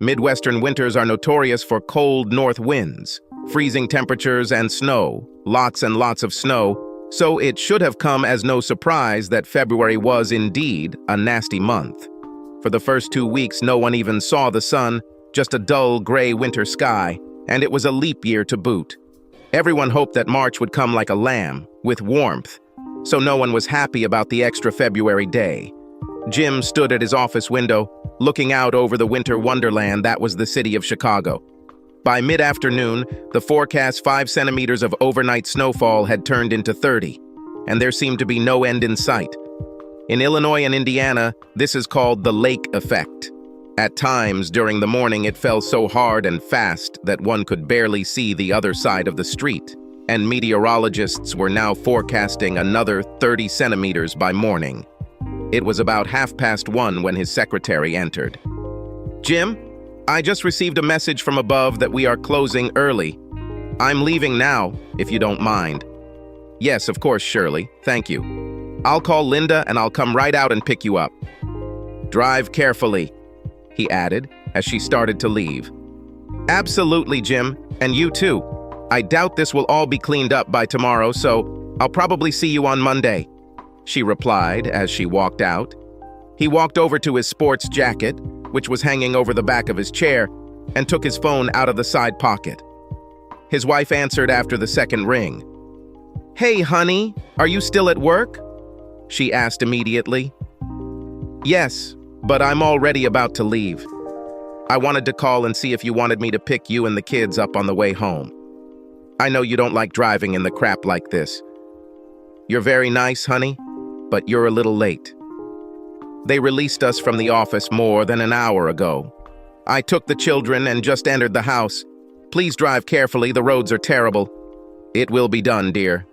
Midwestern winters are notorious for cold north winds, freezing temperatures, and snow, lots and lots of snow, so it should have come as no surprise that February was indeed a nasty month. For the first 2 weeks, no one even saw the sun, just a dull gray winter sky, and it was a leap year to boot. Everyone hoped that March would come like a lamb, with warmth, so no one was happy about the extra February day. Jim stood at his office window, looking out over the winter wonderland that was the city of Chicago. By mid-afternoon, the forecast 5 centimeters of overnight snowfall had turned into 30, and there seemed to be no end in sight. In Illinois and Indiana, this is called the lake effect. At times during the morning, it fell so hard and fast that one could barely see the other side of the street, and meteorologists were now forecasting another 30 centimeters by morning. It was about 1:30 when his secretary entered. "Jim, I just received a message from above that we are closing early. I'm leaving now, if you don't mind." "Yes, of course, Shirley. Thank you. I'll call Linda and I'll come right out and pick you up." "Drive carefully," he added as she started to leave. "Absolutely, Jim, and you too. I doubt this will all be cleaned up by tomorrow, so I'll probably see you on Monday," she replied as she walked out. He walked over to his sports jacket, which was hanging over the back of his chair, and took his phone out of the side pocket. His wife answered after the second ring. "Hey, honey, are you still at work?" she asked immediately. "Yes, but I'm already about to leave. I wanted to call and see if you wanted me to pick you and the kids up on the way home. I know you don't like driving in the crap like this. You're very nice, honey, but you're a little late. They released us from the office more than an hour ago. I took the children and just entered the house. Please drive carefully, the roads are terrible." "It will be done, dear.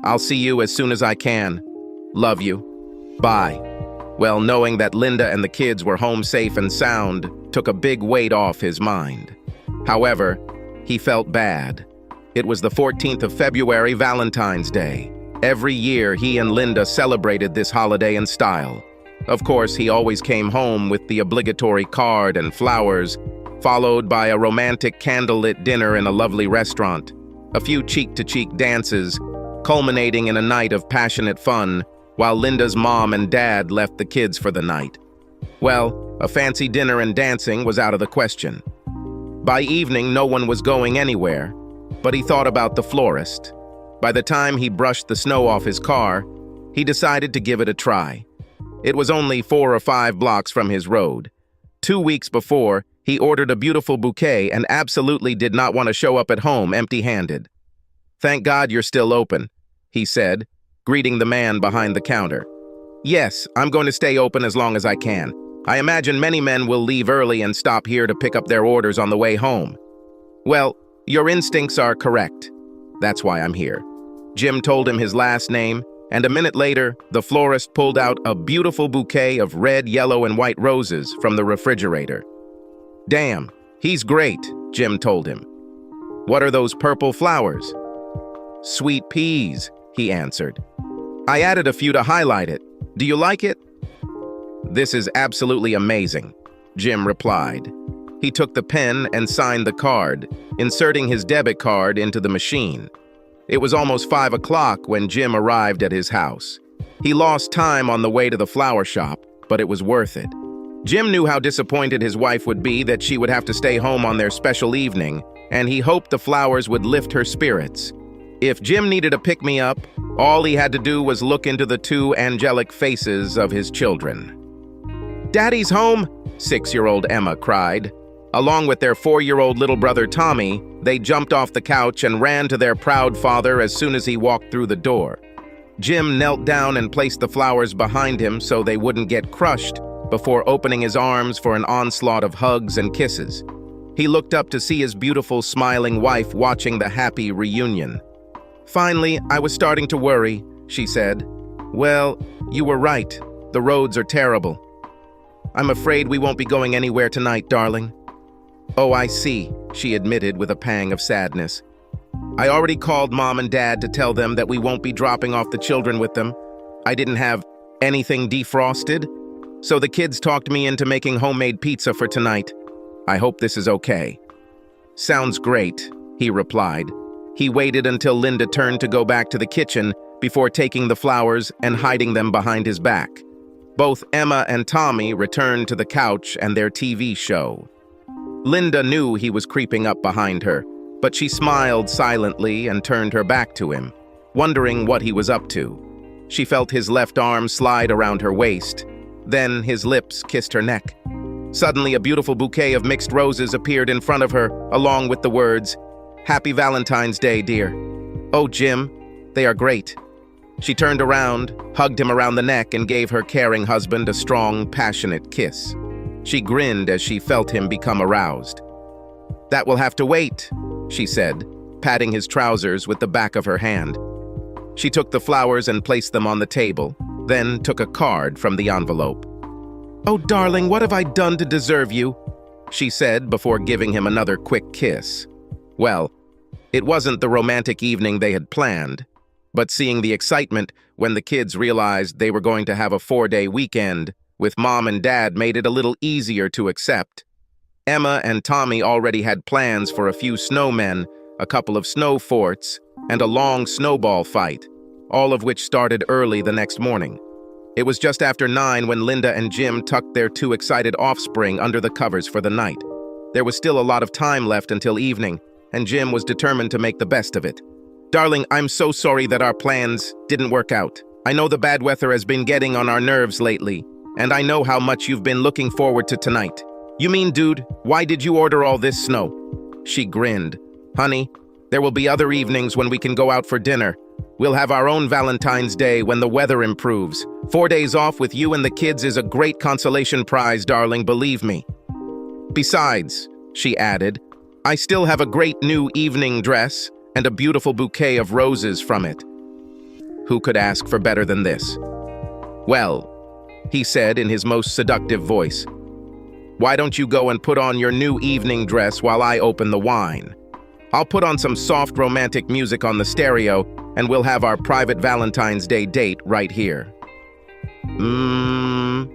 I'll see you as soon as I can. Love you. Bye." Well, knowing that Linda and the kids were home safe and sound took a big weight off his mind. However, he felt bad. It was the 14th of February, Valentine's Day. Every year, he and Linda celebrated this holiday in style. Of course, he always came home with the obligatory card and flowers, followed by a romantic candlelit dinner in a lovely restaurant, a few cheek-to-cheek dances, culminating in a night of passionate fun, while Linda's mom and dad left the kids for the night. Well, a fancy dinner and dancing was out of the question. By evening, no one was going anywhere, but he thought about the florist. By the time he brushed the snow off his car, he decided to give it a try. It was only 4 or 5 blocks from his road. 2 weeks before, he ordered a beautiful bouquet and absolutely did not want to show up at home empty-handed. "Thank God you're still open," he said, greeting the man behind the counter. "Yes, I'm going to stay open as long as I can. I imagine many men will leave early and stop here to pick up their orders on the way home." "Well, your instincts are correct. That's why I'm here." Jim told him his last name, and a minute later, the florist pulled out a beautiful bouquet of red, yellow, and white roses from the refrigerator. "Damn, he's great," Jim told him. "What are those purple flowers?" "Sweet peas," he answered. "I added a few to highlight it. Do you like it?" "This is absolutely amazing," Jim replied. He took the pen and signed the card, inserting his debit card into the machine. It was almost 5 o'clock when Jim arrived at his house. He lost time on the way to the flower shop, but it was worth it. Jim knew how disappointed his wife would be that she would have to stay home on their special evening, and he hoped the flowers would lift her spirits. If Jim needed a pick-me-up, all he had to do was look into the 2 angelic faces of his children. "Daddy's home!" 6-year-old Emma cried. Along with their 4-year-old little brother Tommy, they jumped off the couch and ran to their proud father as soon as he walked through the door. Jim knelt down and placed the flowers behind him so they wouldn't get crushed before opening his arms for an onslaught of hugs and kisses. He looked up to see his beautiful, smiling wife watching the happy reunion. "Finally, I was starting to worry," she said. "Well, you were right. The roads are terrible. I'm afraid we won't be going anywhere tonight, darling." "Oh, I see," she admitted with a pang of sadness. "I already called Mom and Dad to tell them that we won't be dropping off the children with them. I didn't have anything defrosted, so the kids talked me into making homemade pizza for tonight. I hope this is okay." "Sounds great," he replied. He waited until Linda turned to go back to the kitchen before taking the flowers and hiding them behind his back. Both Emma and Tommy returned to the couch and their TV show. Linda knew he was creeping up behind her, but she smiled silently and turned her back to him, wondering what he was up to. She felt his left arm slide around her waist. Then his lips kissed her neck. Suddenly, a beautiful bouquet of mixed roses appeared in front of her, along with the words, "Happy Valentine's Day, dear." "Oh, Jim, they are great." She turned around, hugged him around the neck, and gave her caring husband a strong, passionate kiss. She grinned as she felt him become aroused. "That will have to wait," she said, patting his trousers with the back of her hand. She took the flowers and placed them on the table, then took a card from the envelope. "Oh, darling, what have I done to deserve you?" she said before giving him another quick kiss. Well, it wasn't the romantic evening they had planned, but seeing the excitement when the kids realized they were going to have a 4-day weekend with Mom and Dad made it a little easier to accept. Emma and Tommy already had plans for a few snowmen, a couple of snow forts, and a long snowball fight, all of which started early the next morning. It was just after 9 when Linda and Jim tucked their 2 excited offspring under the covers for the night. There was still a lot of time left until evening, and Jim was determined to make the best of it. "Darling, I'm so sorry that our plans didn't work out. I know the bad weather has been getting on our nerves lately, and I know how much you've been looking forward to tonight." "You mean, dude, why did you order all this snow?" She grinned. "Honey, there will be other evenings when we can go out for dinner. We'll have our own Valentine's Day when the weather improves. 4 days off with you and the kids is a great consolation prize, darling, believe me. Besides," she added, "I still have a great new evening dress and a beautiful bouquet of roses from it." Who could ask for better than this? "Well," he said in his most seductive voice, "why don't you go and put on your new evening dress while I open the wine? I'll put on some soft romantic music on the stereo, and we'll have our private Valentine's Day date right here."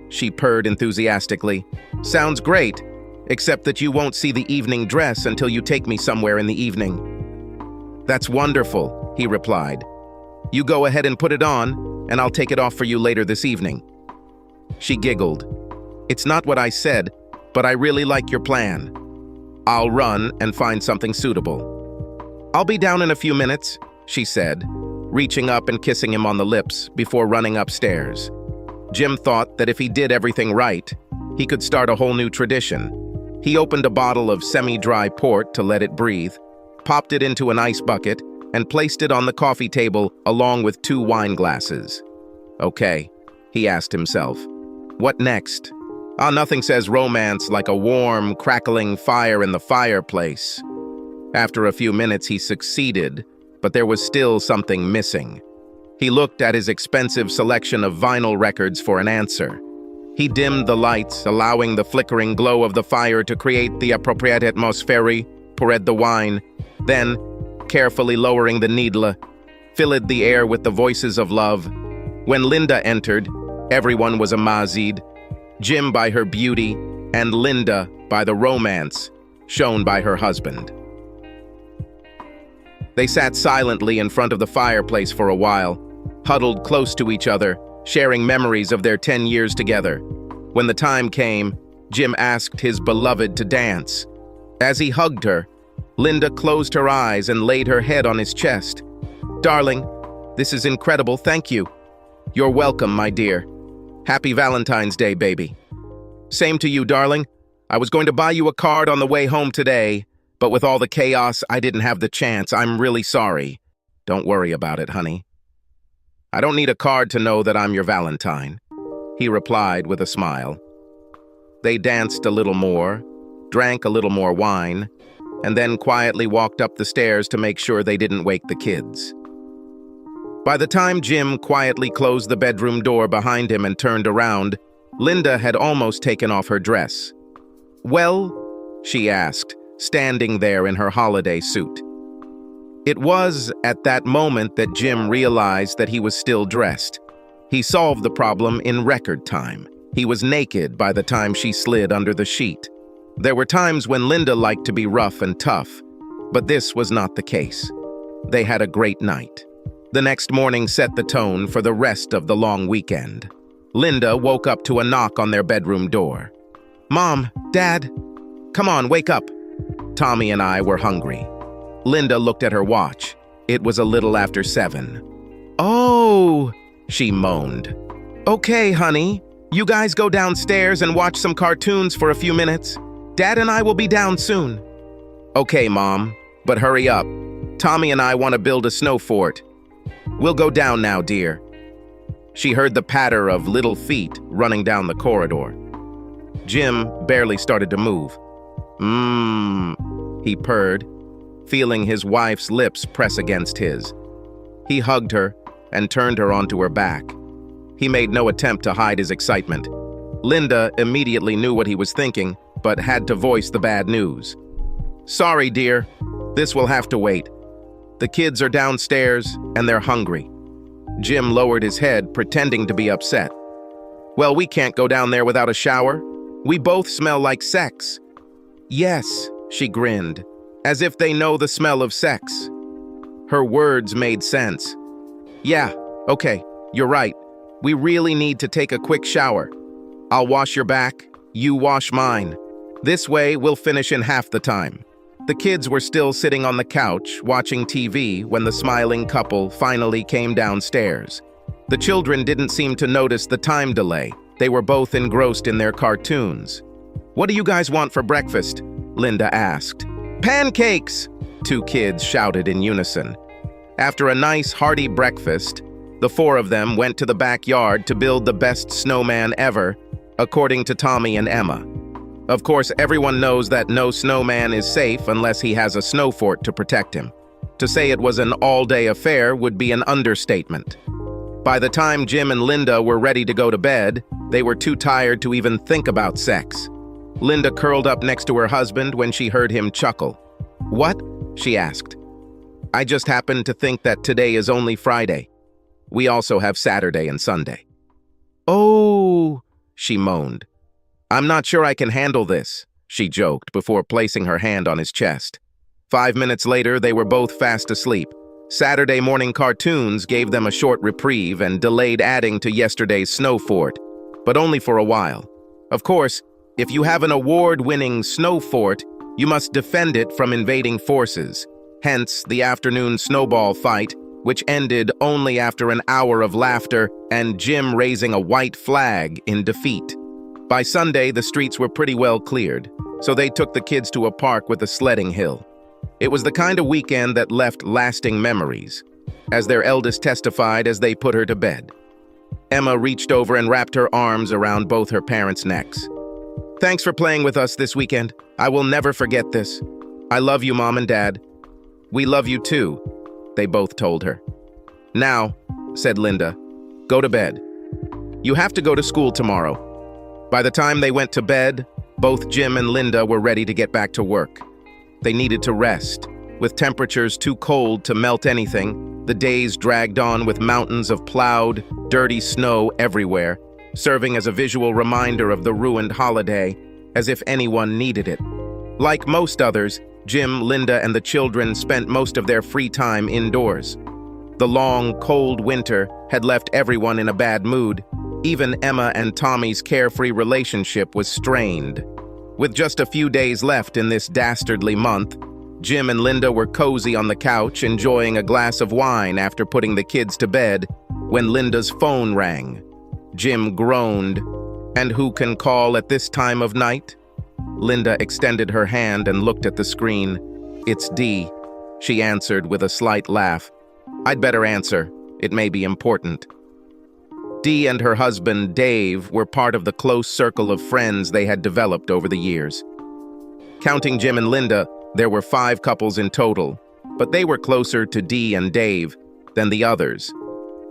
She purred enthusiastically. "Sounds great, except that you won't see the evening dress until you take me somewhere in the evening." "That's wonderful," he replied. "You go ahead and put it on, and I'll take it off for you later this evening." She giggled. "It's not what I said, but I really like your plan. I'll run and find something suitable." "I'll be down in a few minutes," she said, reaching up and kissing him on the lips before running upstairs. Jim thought that if he did everything right, he could start a whole new tradition. He opened a bottle of semi-dry port to let it breathe, popped it into an ice bucket, and placed it on the coffee table along with 2 wine glasses. "Okay," he asked himself. "What next? Nothing says romance like a warm, crackling fire in the fireplace." After a few minutes, he succeeded, but there was still something missing. He looked at his expensive selection of vinyl records for an answer. He dimmed the lights, allowing the flickering glow of the fire to create the appropriate atmosphere, poured the wine, then, carefully lowering the needle, filled the air with the voices of love. When Linda entered, everyone was amazed, Jim by her beauty, and Linda by the romance shown by her husband. They sat silently in front of the fireplace for a while, huddled close to each other, sharing memories of their 10 years together. When the time came, Jim asked his beloved to dance. As he hugged her, Linda closed her eyes and laid her head on his chest. "Darling, this is incredible, thank you." "You're welcome, my dear. Happy Valentine's Day, baby." "Same to you, darling. I was going to buy you a card on the way home today, but with all the chaos, I didn't have the chance. I'm really sorry." "Don't worry about it, honey. I don't need a card to know that I'm your Valentine," he replied with a smile. They danced a little more, drank a little more wine, and then quietly walked up the stairs to make sure they didn't wake the kids. By the time Jim quietly closed the bedroom door behind him and turned around, Linda had almost taken off her dress. "Well?" she asked, standing there in her holiday suit. It was at that moment that Jim realized that he was still dressed. He solved the problem in record time. He was naked by the time she slid under the sheet. There were times when Linda liked to be rough and tough, but this was not the case. They had a great night. The next morning set the tone for the rest of the long weekend. Linda woke up to a knock on their bedroom door. "Mom, Dad, come on, wake up." Tommy and I were hungry. Linda looked at her watch. It was a little after 7. "Oh," she moaned. "Okay, honey. You guys go downstairs and watch some cartoons for a few minutes. Dad and I will be down soon." "Okay, Mom, but hurry up. Tommy and I want to build a snow fort. We'll go down now, dear." She heard the patter of little feet running down the corridor. Jim barely started to move. He purred, feeling his wife's lips press against his. He hugged her and turned her onto her back. He made no attempt to hide his excitement. Linda immediately knew what he was thinking, but had to voice the bad news. "Sorry, dear. This will have to wait. The kids are downstairs and they're hungry." Jim lowered his head, pretending to be upset. "Well, we can't go down there without a shower. We both smell like sex." "Yes," she grinned, as if they know the smell of sex. Her words made sense. "Yeah, okay, you're right. We really need to take a quick shower. I'll wash your back, you wash mine. This way, we'll finish in half the time." The kids were still sitting on the couch, watching TV, when the smiling couple finally came downstairs. The children didn't seem to notice the time delay. They were both engrossed in their cartoons. "What do you guys want for breakfast?" Linda asked. "Pancakes!" 2 kids shouted in unison. After a nice, hearty breakfast, the 4 of them went to the backyard to build the best snowman ever, according to Tommy and Emma. Of course, everyone knows that no snowman is safe unless he has a snow fort to protect him. To say it was an all-day affair would be an understatement. By the time Jim and Linda were ready to go to bed, they were too tired to even think about sex. Linda curled up next to her husband when she heard him chuckle. "What?" she asked. "I just happened to think that today is only Friday. We also have Saturday and Sunday." "Oh," she moaned. "I'm not sure I can handle this," she joked before placing her hand on his chest. 5 minutes later, they were both fast asleep. Saturday morning cartoons gave them a short reprieve and delayed adding to yesterday's snow fort, but only for a while. Of course, if you have an award-winning snow fort, you must defend it from invading forces. Hence, the afternoon snowball fight, which ended only after an hour of laughter and Jim raising a white flag in defeat. By Sunday, the streets were pretty well cleared, so they took the kids to a park with a sledding hill. It was the kind of weekend that left lasting memories, as their eldest testified as they put her to bed. Emma reached over and wrapped her arms around both her parents' necks. "Thanks for playing with us this weekend. I will never forget this. I love you, Mom and Dad." "We love you too," they both told her. "Now," said Linda, "go to bed. You have to go to school tomorrow." By the time they went to bed, both Jim and Linda were ready to get back to work. They needed to rest. With temperatures too cold to melt anything, the days dragged on with mountains of plowed, dirty snow everywhere, serving as a visual reminder of the ruined holiday, as if anyone needed it. Like most others, Jim, Linda, and the children spent most of their free time indoors. The long, cold winter had left everyone in a bad mood. Even Emma and Tommy's carefree relationship was strained. With just a few days left in this dastardly month, Jim and Linda were cozy on the couch, enjoying a glass of wine after putting the kids to bed, when Linda's phone rang. Jim groaned. "And who can call at this time of night?" Linda extended her hand and looked at the screen. "It's Dee," she answered with a slight laugh. "I'd better answer. It may be important." Dee and her husband, Dave, were part of the close circle of friends they had developed over the years. Counting Jim and Linda, there were 5 couples in total, but they were closer to Dee and Dave than the others.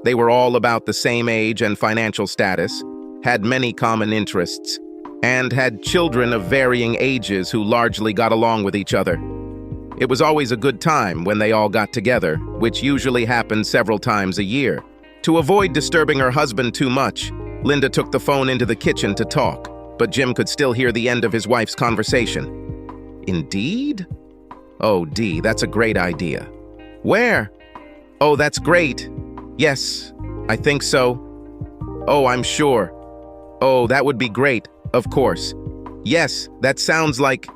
They were all about the same age and financial status, had many common interests, and had children of varying ages who largely got along with each other. It was always a good time when they all got together, which usually happened several times a year. To avoid disturbing her husband too much, Linda took the phone into the kitchen to talk. but Jim could still hear the end of his wife's conversation. Indeed? Oh, Dee, that's a great idea. Where? Oh, that's great. Yes, I think so. Oh, I'm sure. Oh, that would be great, of course. Yes, that sounds like...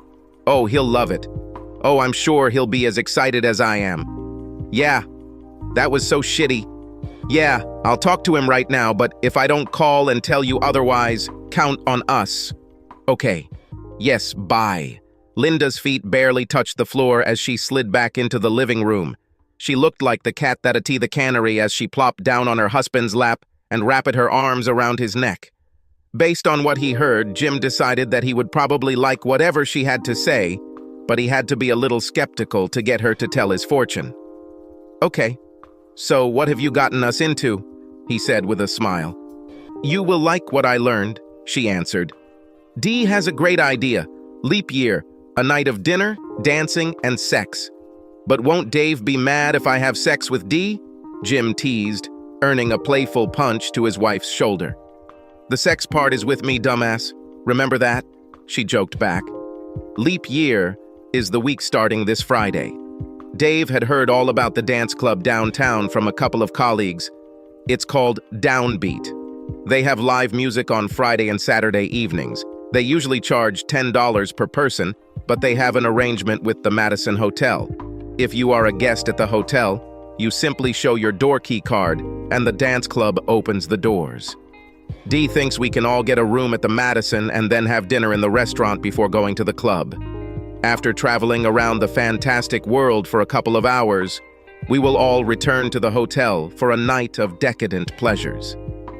Oh, he'll love it. Oh, I'm sure he'll be as excited as I am. Yeah, that was so shitty. Yeah, I'll talk to him right now, but if I don't call and tell you otherwise, count on us. Okay. Yes, bye. Linda's feet barely touched the floor as she slid back into the living room. She looked like the cat that'd the canary as she plopped down on her husband's lap and wrapped her arms around his neck. Based on what he heard, Jim decided that he would probably like whatever she had to say, but he had to be a little skeptical to get her to tell his fortune. Okay, so what have you gotten us into? He said with a smile. You will like what I learned, she answered. Dee has a great idea. Leap year, a night of dinner, dancing, and sex. But won't Dave be mad if I have sex with Dee? Jim teased, earning a playful punch to his wife's shoulder. The sex part is with me, dumbass. Remember that? She joked back. Leap year is the week starting this Friday. Dave had heard all about the dance club downtown from a couple of colleagues. It's called Downbeat. They have live music on Friday and Saturday evenings. They usually charge $10 per person, but they have an arrangement with the Madison Hotel. If you are a guest at the hotel, you simply show your door key card, and the dance club opens the doors. Dee thinks we can all get a room at the Madison and then have dinner in the restaurant before going to the club. After traveling around the fantastic world for a couple of hours, we will all return to the hotel for a night of decadent pleasures.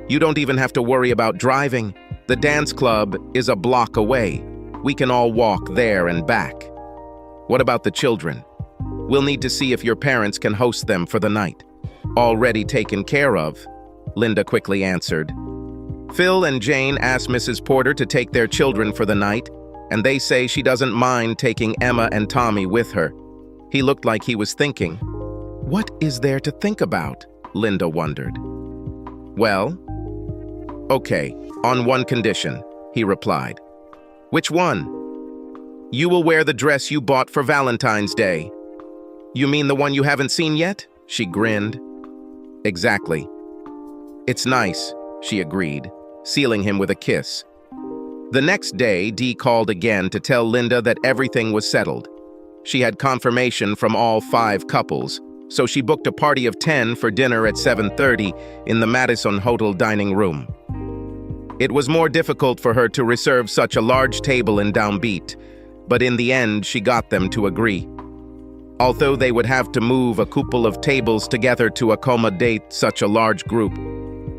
You don't even have to worry about driving. The dance club is a block away. We can all walk there and back. What about the children? We'll need to see if your parents can host them for the night. Already taken care of, Linda quickly answered. Phil and Jane asked Mrs. Porter to take their children for the night, and they say she doesn't mind taking Emma and Tommy with her. He looked like he was thinking. What is there to think about? Linda wondered. Well, okay, on one condition, he replied. Which one? You will wear the dress you bought for Valentine's Day. You mean the one you haven't seen yet? She grinned. Exactly. It's nice, she agreed, sealing him with a kiss. The next day, Dee called again to tell Linda that everything was settled. She had confirmation from all 5 couples, so she booked a party of 10 for dinner at 7:30 in the Madison Hotel dining room. It was more difficult for her to reserve such a large table in Downbeat, but in the end she got them to agree. Although they would have to move a couple of tables together to accommodate such a large group,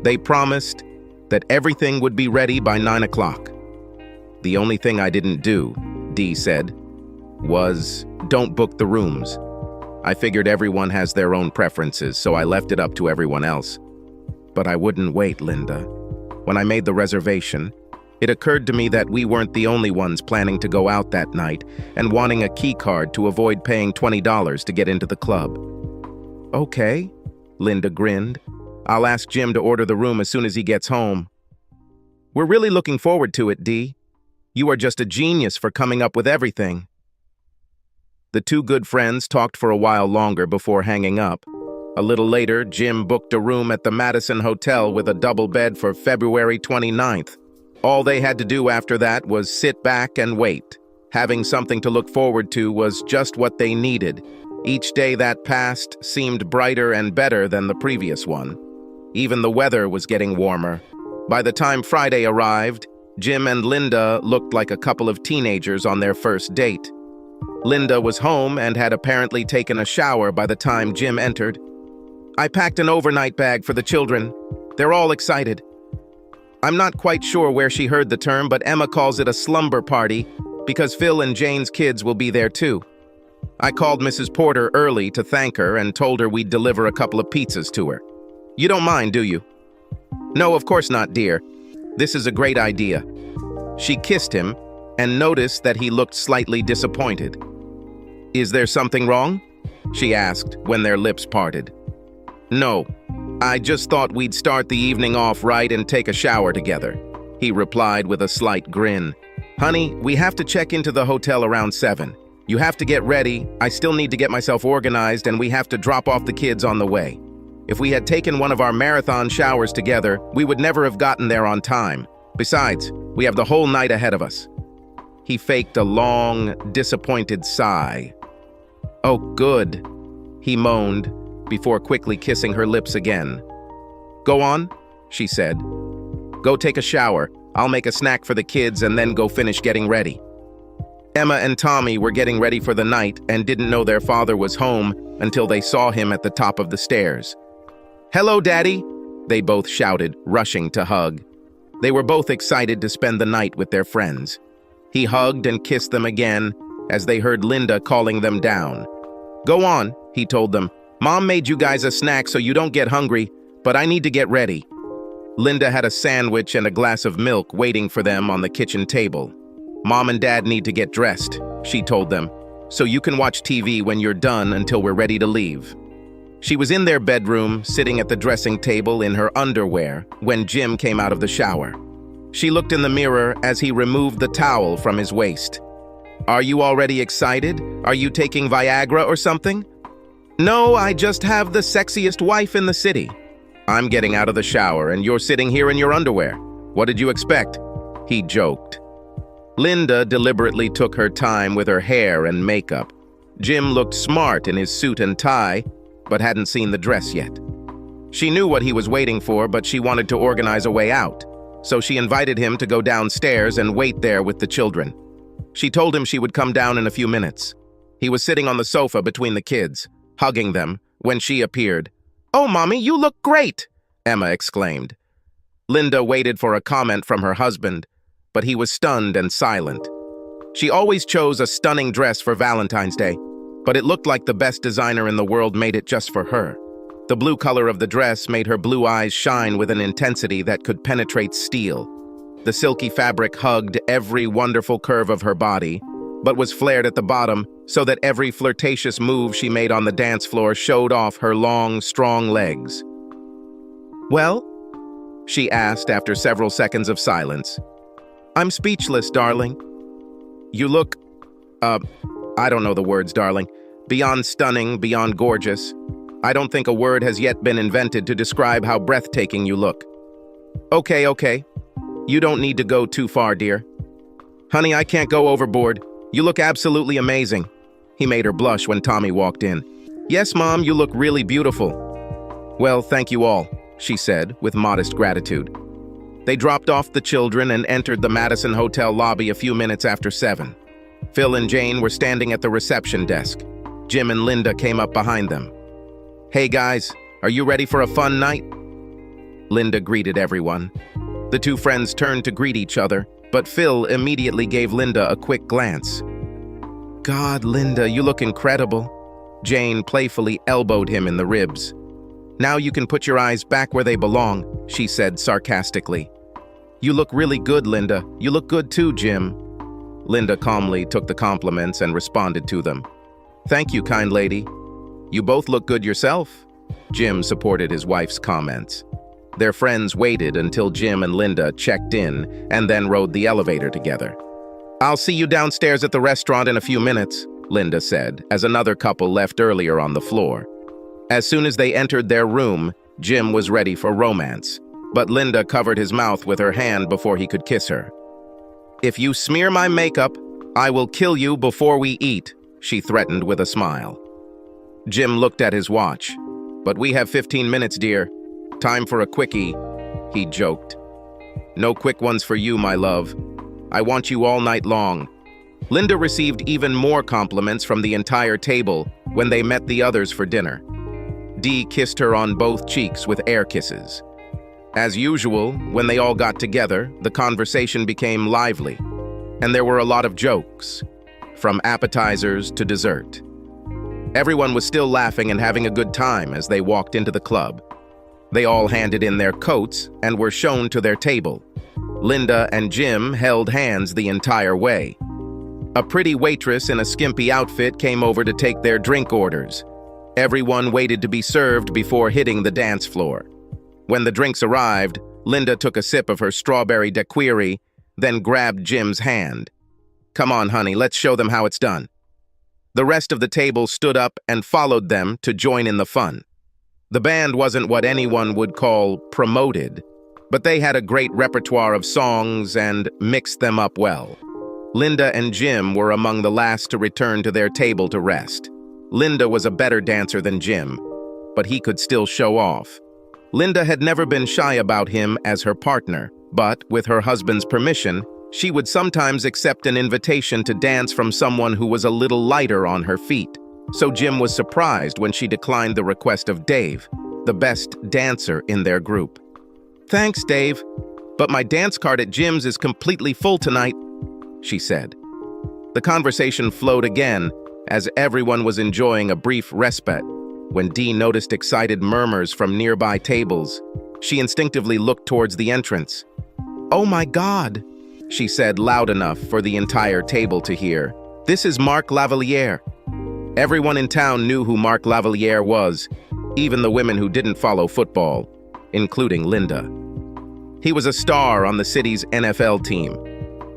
they promised that everything would be ready by 9 o'clock. The only thing I didn't do, Dee said, was don't book the rooms. I figured everyone has their own preferences, so I left it up to everyone else. But I wouldn't wait, Linda. When I made the reservation, it occurred to me that we weren't the only ones planning to go out that night and wanting a key card to avoid paying $20 to get into the club. Okay, Linda grinned. I'll ask Jim to order the room as soon as he gets home. We're really looking forward to it, Dee. You are just a genius for coming up with everything. The 2 good friends talked for a while longer before hanging up. A little later, Jim booked a room at the Madison Hotel with a double bed for February 29th. All they had to do after that was sit back and wait. Having something to look forward to was just what they needed. Each day that passed seemed brighter and better than the previous one. Even the weather was getting warmer. By the time Friday arrived, Jim and Linda looked like a couple of teenagers on their first date. Linda was home and had apparently taken a shower by the time Jim entered. I packed an overnight bag for the children. They're all excited. I'm not quite sure where she heard the term, but Emma calls it a slumber party because Phil and Jane's kids will be there too. I called Mrs. Porter early to thank her and told her we'd deliver a couple of pizzas to her. You don't mind, do you? No, of course not, dear. This is a great idea. She kissed him and noticed that he looked slightly disappointed. Is there something wrong? She asked when their lips parted. No, I just thought we'd start the evening off right and take a shower together. he replied with a slight grin. Honey, we have to check into the hotel around 7. You have to get ready, I still need to get myself organized, and we have to drop off the kids on the way. If we had taken one of our marathon showers together, we would never have gotten there on time. Besides, we have the whole night ahead of us. He faked a long, disappointed sigh. Oh, good, he moaned, before quickly kissing her lips again. Go on, she said. Go take a shower. I'll make a snack for the kids and then go finish getting ready. Emma and Tommy were getting ready for the night and didn't know their father was home until they saw him at the top of the stairs. Hello, Daddy, they both shouted, rushing to hug. They were both excited to spend the night with their friends. He hugged and kissed them again as they heard Linda calling them down. Go on, he told them. Mom made you guys a snack so you don't get hungry, but I need to get ready. Linda had a sandwich and a glass of milk waiting for them on the kitchen table. Mom and Dad need to get dressed, she told them, so you can watch TV when you're done until we're ready to leave. She was in their bedroom, sitting at the dressing table in her underwear, when Jim came out of the shower. She looked in the mirror as he removed the towel from his waist. Are you already excited? Are you taking Viagra or something? No, I just have the sexiest wife in the city. I'm getting out of the shower and you're sitting here in your underwear. What did you expect? He joked. Linda deliberately took her time with her hair and makeup. Jim looked smart in his suit and tie, but hadn't seen the dress yet. She knew what he was waiting for, but she wanted to organize a way out, so she invited him to go downstairs and wait there with the children. She told him she would come down in a few minutes. He was sitting on the sofa between the kids, hugging them, when she appeared. Oh, Mommy, you look great, Emma exclaimed. Linda waited for a comment from her husband, but he was stunned and silent. She always chose a stunning dress for Valentine's Day, but it looked like the best designer in the world made it just for her. The blue color of the dress made her blue eyes shine with an intensity that could penetrate steel. The silky fabric hugged every wonderful curve of her body, but was flared at the bottom so that every flirtatious move she made on the dance floor showed off her long, strong legs. Well? She asked after several seconds of silence. I'm speechless, darling. You look, I don't know the words, darling. Beyond stunning, beyond gorgeous. I don't think a word has yet been invented to describe how breathtaking you look. Okay. You don't need to go too far, dear. Honey, I can't go overboard. You look absolutely amazing. He made her blush when Tommy walked in. Yes, Mom, you look really beautiful. Well, thank you all, she said, with modest gratitude. They dropped off the children and entered the Madison Hotel lobby a few minutes after 7. Phil and Jane were standing at the reception desk. Jim and Linda came up behind them. Hey guys, are you ready for a fun night? Linda greeted everyone. The two friends turned to greet each other, but Phil immediately gave Linda a quick glance. God, Linda, you look incredible. Jane playfully elbowed him in the ribs. Now you can put your eyes back where they belong, she said sarcastically. You look really good, Linda. You look good too, Jim. Linda calmly took the compliments and responded to them. Thank you, kind lady. You both look good yourself. Jim supported his wife's comments. Their friends waited until Jim and Linda checked in and then rode the elevator together. I'll see you downstairs at the restaurant in a few minutes, Linda said, as another couple left earlier on the floor. As soon as they entered their room, Jim was ready for romance, but Linda covered his mouth with her hand before he could kiss her. If you smear my makeup, I will kill you before we eat, she threatened with a smile. Jim looked at his watch. But we have 15 minutes, dear. Time for a quickie, he joked. No quick ones for you, my love. I want you all night long. Linda received even more compliments from the entire table when they met the others for dinner. Dee kissed her on both cheeks with air kisses. As usual, when they all got together, the conversation became lively, and there were a lot of jokes, from appetizers to dessert. Everyone was still laughing and having a good time as they walked into the club. They all handed in their coats and were shown to their table. Linda and Jim held hands the entire way. A pretty waitress in a skimpy outfit came over to take their drink orders. Everyone waited to be served before hitting the dance floor. When the drinks arrived, Linda took a sip of her strawberry daiquiri, then grabbed Jim's hand. "Come on, honey, let's show them how it's done." The rest of the table stood up and followed them to join in the fun. The band wasn't what anyone would call promoted, but they had a great repertoire of songs and mixed them up well. Linda and Jim were among the last to return to their table to rest. Linda was a better dancer than Jim, but he could still show off. Linda had never been shy about him as her partner, but, with her husband's permission, she would sometimes accept an invitation to dance from someone who was a little lighter on her feet. So Jim was surprised when she declined the request of Dave, the best dancer in their group. "Thanks, Dave, but my dance card at Jim's is completely full tonight," she said. The conversation flowed again, as everyone was enjoying a brief respite. When Dee noticed excited murmurs from nearby tables, she instinctively looked towards the entrance. "Oh my God," she said loud enough for the entire table to hear. "This is Mark Lavalier." Everyone in town knew who Mark Lavalier was, even the women who didn't follow football, including Linda. He was a star on the city's NFL team.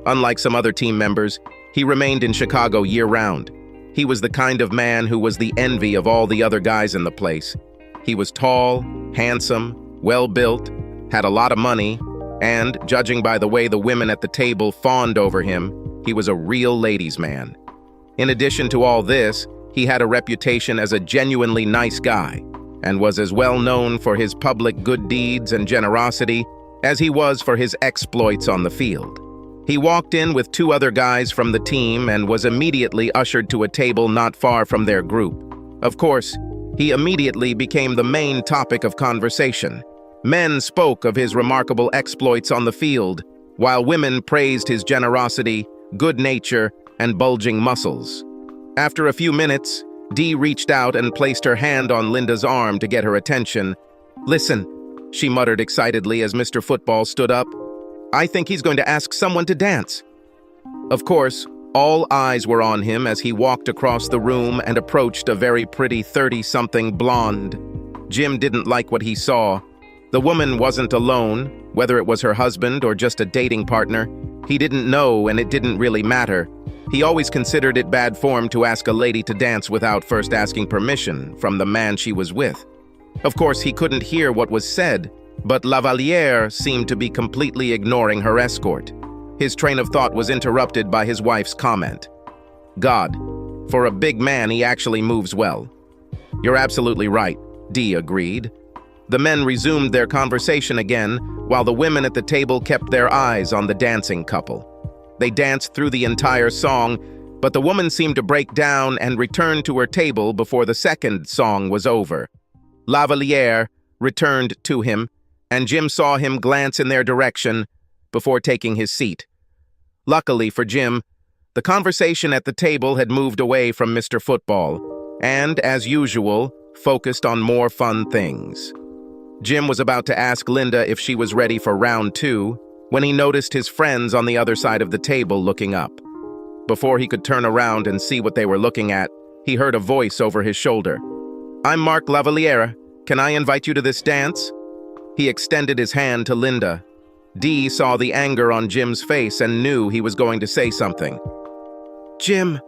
Unlike some other team members, he remained in Chicago year-round. He was the kind of man who was the envy of all the other guys in the place. He was tall, handsome, well-built, had a lot of money, and, judging by the way the women at the table fawned over him, he was a real ladies' man. In addition to all this, he had a reputation as a genuinely nice guy, and was as well known for his public good deeds and generosity as he was for his exploits on the field. He walked in with two other guys from the team and was immediately ushered to a table not far from their group. Of course, he immediately became the main topic of conversation. Men spoke of his remarkable exploits on the field, while women praised his generosity, good nature, and bulging muscles. After a few minutes, Dee reached out and placed her hand on Linda's arm to get her attention. "Listen," she muttered excitedly as Mr. Football stood up. "I think he's going to ask someone to dance." Of course, all eyes were on him as he walked across the room and approached a very pretty 30-something blonde. Jim didn't like what he saw. The woman wasn't alone, whether it was her husband or just a dating partner. He didn't know, and it didn't really matter. He always considered it bad form to ask a lady to dance without first asking permission from the man she was with. Of course, he couldn't hear what was said, but Lavalier seemed to be completely ignoring her escort. His train of thought was interrupted by his wife's comment. "God, for a big man, he actually moves well." "You're absolutely right," Dee agreed. The men resumed their conversation again, while the women at the table kept their eyes on the dancing couple. They danced through the entire song, but the woman seemed to break down and return to her table before the second song was over. Lavalier returned to him, and Jim saw him glance in their direction before taking his seat. Luckily for Jim, the conversation at the table had moved away from Mr. Football, and, as usual, focused on more fun things. Jim was about to ask Linda if she was ready for round 2 when he noticed his friends on the other side of the table looking up. Before he could turn around and see what they were looking at, he heard a voice over his shoulder. "I'm Mark Lavalier. Can I invite you to this dance?" He extended his hand to Linda. Dee saw the anger on Jim's face and knew he was going to say something. "Jim,"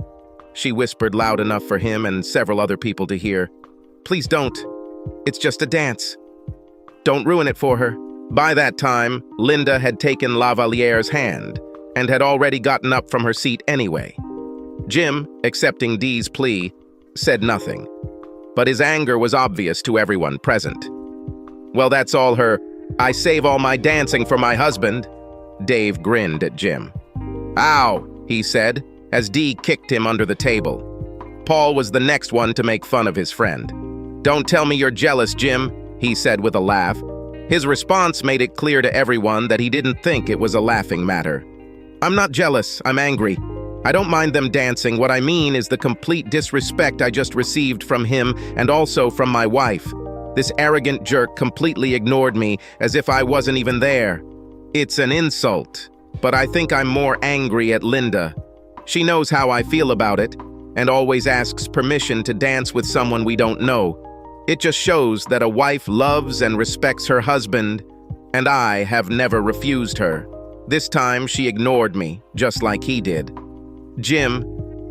she whispered loud enough for him and several other people to hear. "Please don't. It's just a dance. Don't ruin it for her." By that time, Linda had taken Lavalier's hand and had already gotten up from her seat anyway. Jim, accepting Dee's plea, said nothing, but his anger was obvious to everyone present. "Well, that's all her, I save all my dancing for my husband." Dave grinned at Jim. "Ow," he said, as Dee kicked him under the table. Paul was the next one to make fun of his friend. "Don't tell me you're jealous, Jim," he said with a laugh. His response made it clear to everyone that he didn't think it was a laughing matter. "I'm not jealous, I'm angry. I don't mind them dancing. What I mean is the complete disrespect I just received from him and also from my wife. This arrogant jerk completely ignored me as if I wasn't even there. It's an insult, but I think I'm more angry at Linda. She knows how I feel about it and always asks permission to dance with someone we don't know. It just shows that a wife loves and respects her husband, and I have never refused her. This time she ignored me, just like he did. Jim,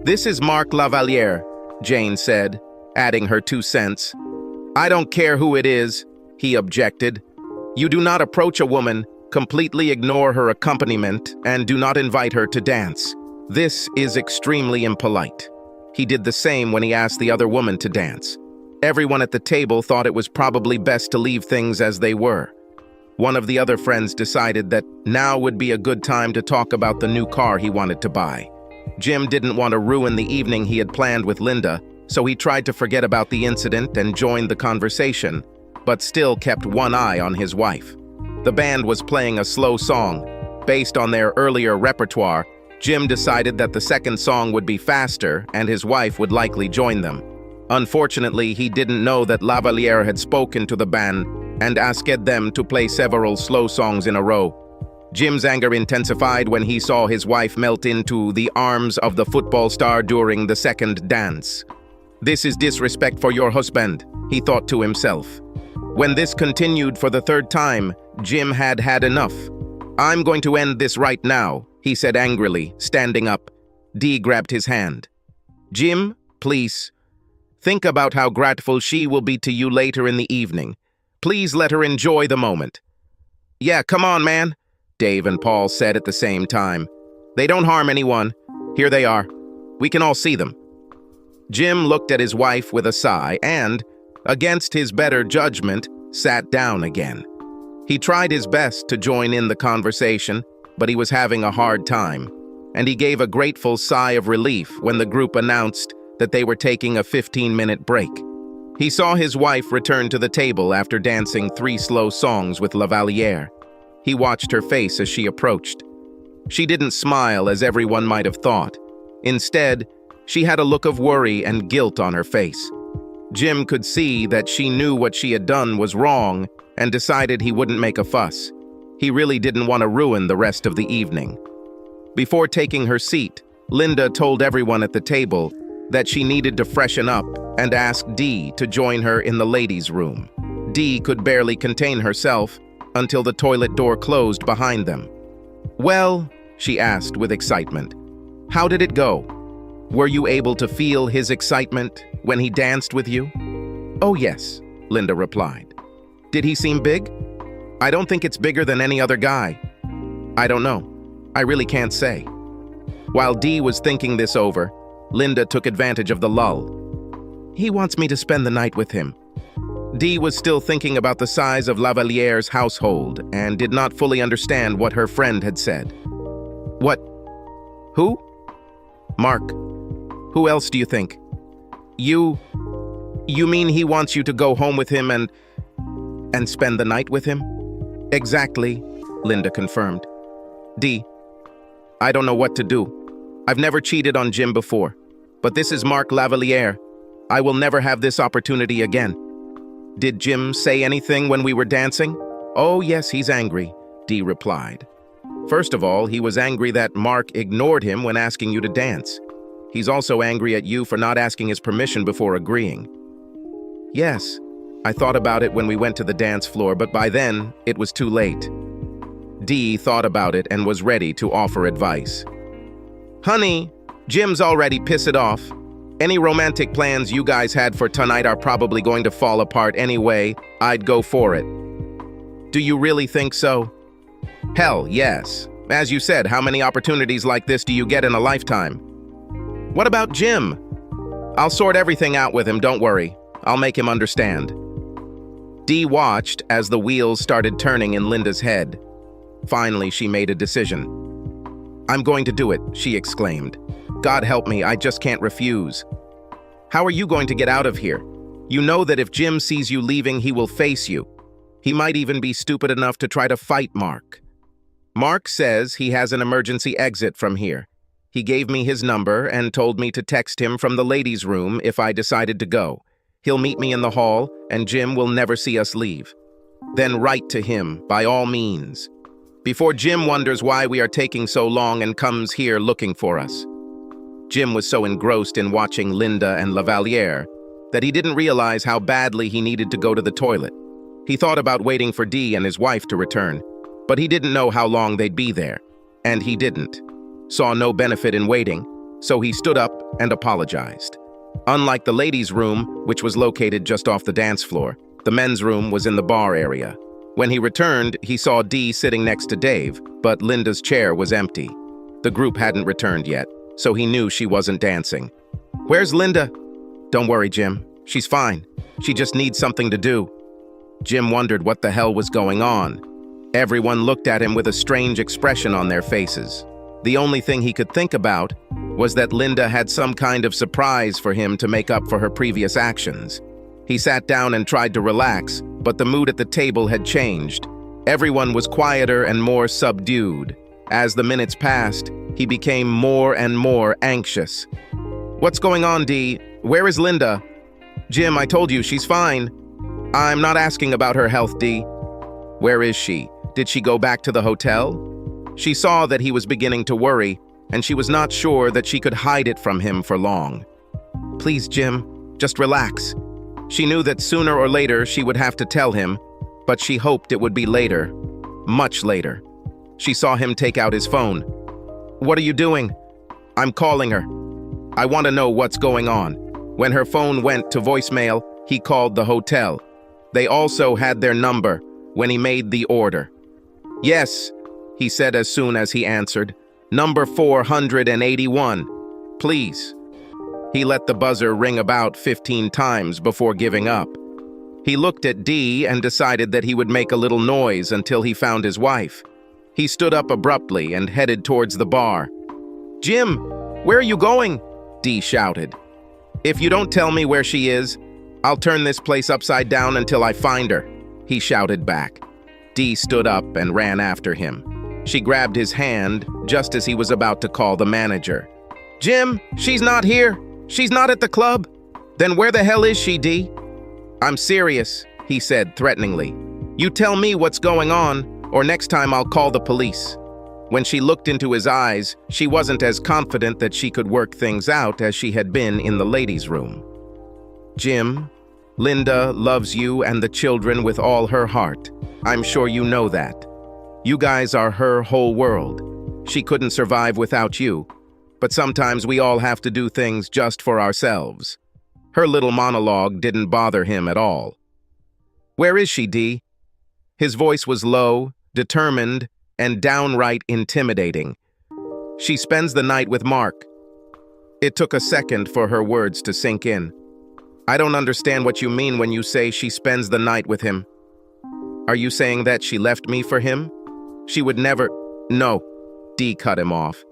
this is Mark Lavaliere, Jane said, adding her 2 cents. I don't care who it is, he objected. You do not approach a woman, completely ignore her accompaniment, and do not invite her to dance. This is extremely impolite. He did the same when he asked the other woman to dance. Everyone at the table thought it was probably best to leave things as they were. One of the other friends decided that now would be a good time to talk about the new car he wanted to buy. Jim didn't want to ruin the evening he had planned with Linda, so he tried to forget about the incident and joined the conversation, but still kept one eye on his wife. The band was playing a slow song. Based on their earlier repertoire, Jim decided that the second song would be faster and his wife would likely join them. Unfortunately, he didn't know that Lavaliere had spoken to the band and asked them to play several slow songs in a row. Jim's anger intensified when he saw his wife melt into the arms of the football star during the second dance. This is disrespect for your husband, he thought to himself. When this continued for the third time, Jim had had enough. I'm going to end this right now, he said angrily, standing up. Dee grabbed his hand. Jim, please. Think about how grateful she will be to you later in the evening. Please let her enjoy the moment. Yeah, come on, man, Dave and Paul said at the same time. They don't harm anyone. Here they are. We can all see them. Jim looked at his wife with a sigh and, against his better judgment, sat down again. He tried his best to join in the conversation, but he was having a hard time, and he gave a grateful sigh of relief when the group announced that they were taking a 15-minute break. He saw his wife return to the table after dancing 3 slow songs with Lavaliere. He watched her face as she approached. She didn't smile as everyone might have thought. Instead, she had a look of worry and guilt on her face. Jim could see that she knew what she had done was wrong and decided he wouldn't make a fuss. He really didn't want to ruin the rest of the evening. Before taking her seat, Linda told everyone at the table that she needed to freshen up and asked Dee to join her in the ladies' room. Dee could barely contain herself until the toilet door closed behind them. Well, she asked with excitement, how did it go? Were you able to feel his excitement when he danced with you? Oh yes, Linda replied. Did he seem big? I don't think it's bigger than any other guy. I don't know. I really can't say. While Dee was thinking this over, Linda took advantage of the lull. He wants me to spend the night with him. Dee was still thinking about the size of Lavaliere's household and did not fully understand what her friend had said. What? Who? Mark. Who else do you think? You mean he wants you to go home with him and spend the night with him? Exactly, Linda confirmed. Dee, I don't know what to do. I've never cheated on Jim before, but this is Mark Lavaliere. I will never have this opportunity again. Did Jim say anything when we were dancing? Oh yes, he's angry, Dee replied. First of all, he was angry that Mark ignored him when asking you to dance. He's also angry at you for not asking his permission before agreeing. Yes, I thought about it when we went to the dance floor, but by then, it was too late. Dee thought about it and was ready to offer advice. Honey, Jim's already pissed off. Any romantic plans you guys had for tonight are probably going to fall apart anyway. I'd go for it. Do you really think so? Hell, yes. As you said, how many opportunities like this do you get in a lifetime? What about Jim? I'll sort everything out with him, don't worry. I'll make him understand. Dee watched as the wheels started turning in Linda's head. Finally, she made a decision. I'm going to do it, she exclaimed. God help me, I just can't refuse. How are you going to get out of here? You know that if Jim sees you leaving, he will face you. He might even be stupid enough to try to fight Mark. Mark says he has an emergency exit from here. He gave me his number and told me to text him from the ladies' room if I decided to go. He'll meet me in the hall, and Jim will never see us leave. Then write to him, by all means. Before Jim wonders why we are taking so long and comes here looking for us. Jim was so engrossed in watching Linda and Lavaliere that he didn't realize how badly he needed to go to the toilet. He thought about waiting for Dee and his wife to return, but he didn't know how long they'd be there, and he didn't. Saw no benefit in waiting, so he stood up and apologized. Unlike the ladies' room, which was located just off the dance floor, the men's room was in the bar area. When he returned, he saw Dee sitting next to Dave, but Linda's chair was empty. The group hadn't returned yet, so he knew she wasn't dancing. "Where's Linda?" "Don't worry, Jim. She's fine. She just needs something to do." Jim wondered what the hell was going on. Everyone looked at him with a strange expression on their faces. The only thing he could think about was that Linda had some kind of surprise for him to make up for her previous actions. He sat down and tried to relax, but the mood at the table had changed. Everyone was quieter and more subdued. As the minutes passed, he became more and more anxious. "What's going on, Dee? Where is Linda?" "Jim, I told you, she's fine." "I'm not asking about her health, Dee." "Where is she? Did she go back to the hotel?" She saw that he was beginning to worry, and she was not sure that she could hide it from him for long. "Please, Jim, just relax." She knew that sooner or later she would have to tell him, but she hoped it would be later, much later. She saw him take out his phone. "What are you doing?" "I'm calling her. I want to know what's going on." When her phone went to voicemail, he called the hotel. They also had their number when he made the order. "Yes," he said as soon as he answered. "Number 481. Please." He let the buzzer ring about 15 times before giving up. He looked at Dee and decided that he would make a little noise until he found his wife. He stood up abruptly and headed towards the bar. "Jim, where are you going?" Dee shouted. "If you don't tell me where she is, I'll turn this place upside down until I find her," he shouted back. Dee stood up and ran after him. She grabbed his hand just as he was about to call the manager. "Jim, she's not here. She's not at the club." "Then where the hell is she, Dee?" "I'm serious," he said threateningly. "You tell me what's going on, or next time I'll call the police." When she looked into his eyes, she wasn't as confident that she could work things out as she had been in the ladies' room. "Jim, Linda loves you and the children with all her heart. I'm sure you know that. You guys are her whole world. She couldn't survive without you, but sometimes we all have to do things just for ourselves." Her little monologue didn't bother him at all. "Where is she, Dee?" His voice was low, determined, and downright intimidating. "She spends the night with Mark." It took a second for her words to sink in. "I don't understand what you mean when you say she spends the night with him. Are you saying that she left me for him? She would never—" "No," Dee cut him off.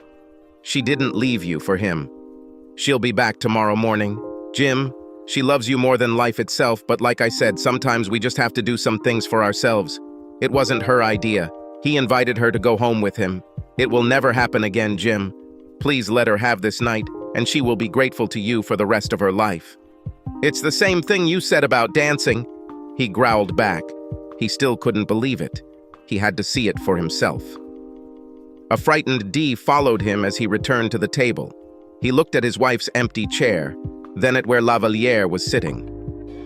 "She didn't leave you for him. She'll be back tomorrow morning. Jim, she loves you more than life itself, but like I said, sometimes we just have to do some things for ourselves. It wasn't her idea. He invited her to go home with him. It will never happen again, Jim. Please let her have this night, and she will be grateful to you for the rest of her life." "It's the same thing you said about dancing," he growled back. He still couldn't believe it. He had to see it for himself. A frightened Dee followed him as he returned to the table. He looked at his wife's empty chair, then at where Lavalier was sitting.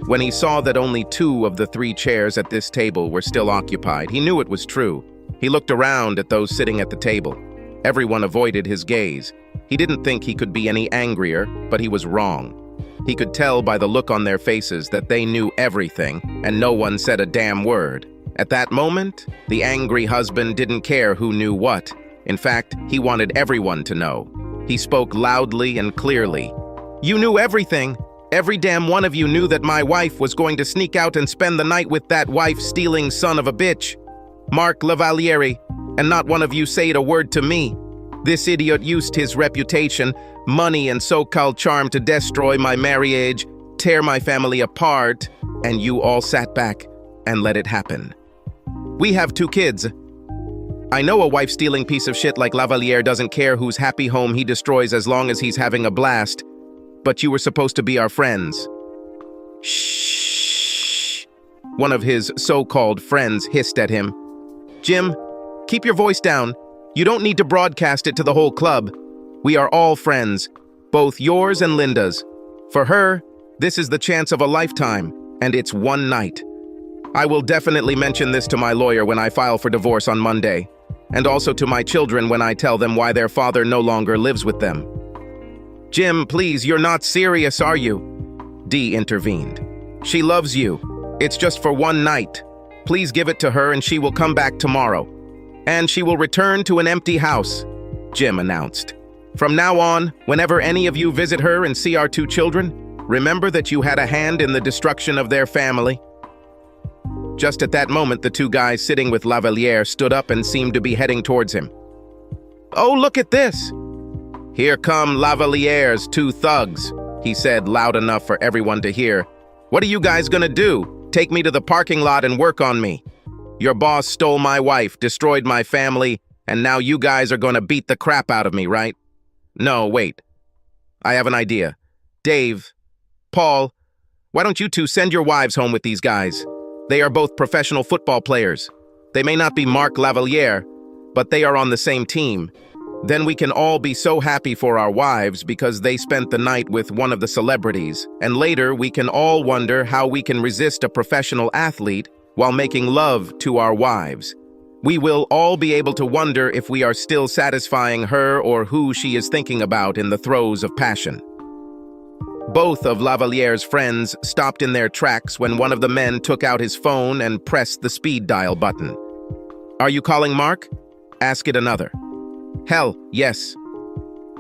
When he saw that only 2 of the 3 chairs at this table were still occupied, he knew it was true. He looked around at those sitting at the table. Everyone avoided his gaze. He didn't think he could be any angrier, but he was wrong. He could tell by the look on their faces that they knew everything, and no one said a damn word. At that moment, the angry husband didn't care who knew what. In fact, he wanted everyone to know. He spoke loudly and clearly. "You knew everything. Every damn one of you knew that my wife was going to sneak out and spend the night with that wife-stealing son of a bitch, Mark Lavalieri, and not one of you said a word to me. This idiot used his reputation, money, and so-called charm to destroy my marriage, tear my family apart, and you all sat back and let it happen. We have 2 kids. I know a wife-stealing piece of shit like Lavalier doesn't care whose happy home he destroys as long as he's having a blast, but you were supposed to be our friends." "Shh," one of his so-called friends hissed at him. "Jim, keep your voice down. You don't need to broadcast it to the whole club. We are all friends, both yours and Linda's. For her, this is the chance of a lifetime, and it's one night." I will definitely mention this to my lawyer when I file for divorce on Monday, and also to my children when I tell them why their father no longer lives with them. Jim, please, you're not serious, are you? Dee intervened. She loves you. It's just for one night. Please give it to her and she will come back tomorrow. And she will return to an empty house, Jim announced. From now on, whenever any of you visit her and see our two children, remember that you had a hand in the destruction of their family. Just at that moment, the two guys sitting with Lavaliere stood up and seemed to be heading towards him. Oh, look at this! Here come Lavaliere's two thugs, he said loud enough for everyone to hear. What are you guys gonna do? Take me to the parking lot and work on me? Your boss stole my wife, destroyed my family, and now you guys are gonna beat the crap out of me, right? No, wait. I have an idea. Dave, Paul, why don't you two send your wives home with these guys? They are both professional football players. They may not be Marc Lavaliere, but they are on the same team. Then we can all be so happy for our wives because they spent the night with one of the celebrities, and later we can all wonder how we can resist a professional athlete while making love to our wives. We will all be able to wonder if we are still satisfying her or who she is thinking about in the throes of passion. Both of Lavaliere's friends stopped in their tracks when one of the men took out his phone and pressed the speed dial button. Are you calling Mark? Ask it another. Hell, yes.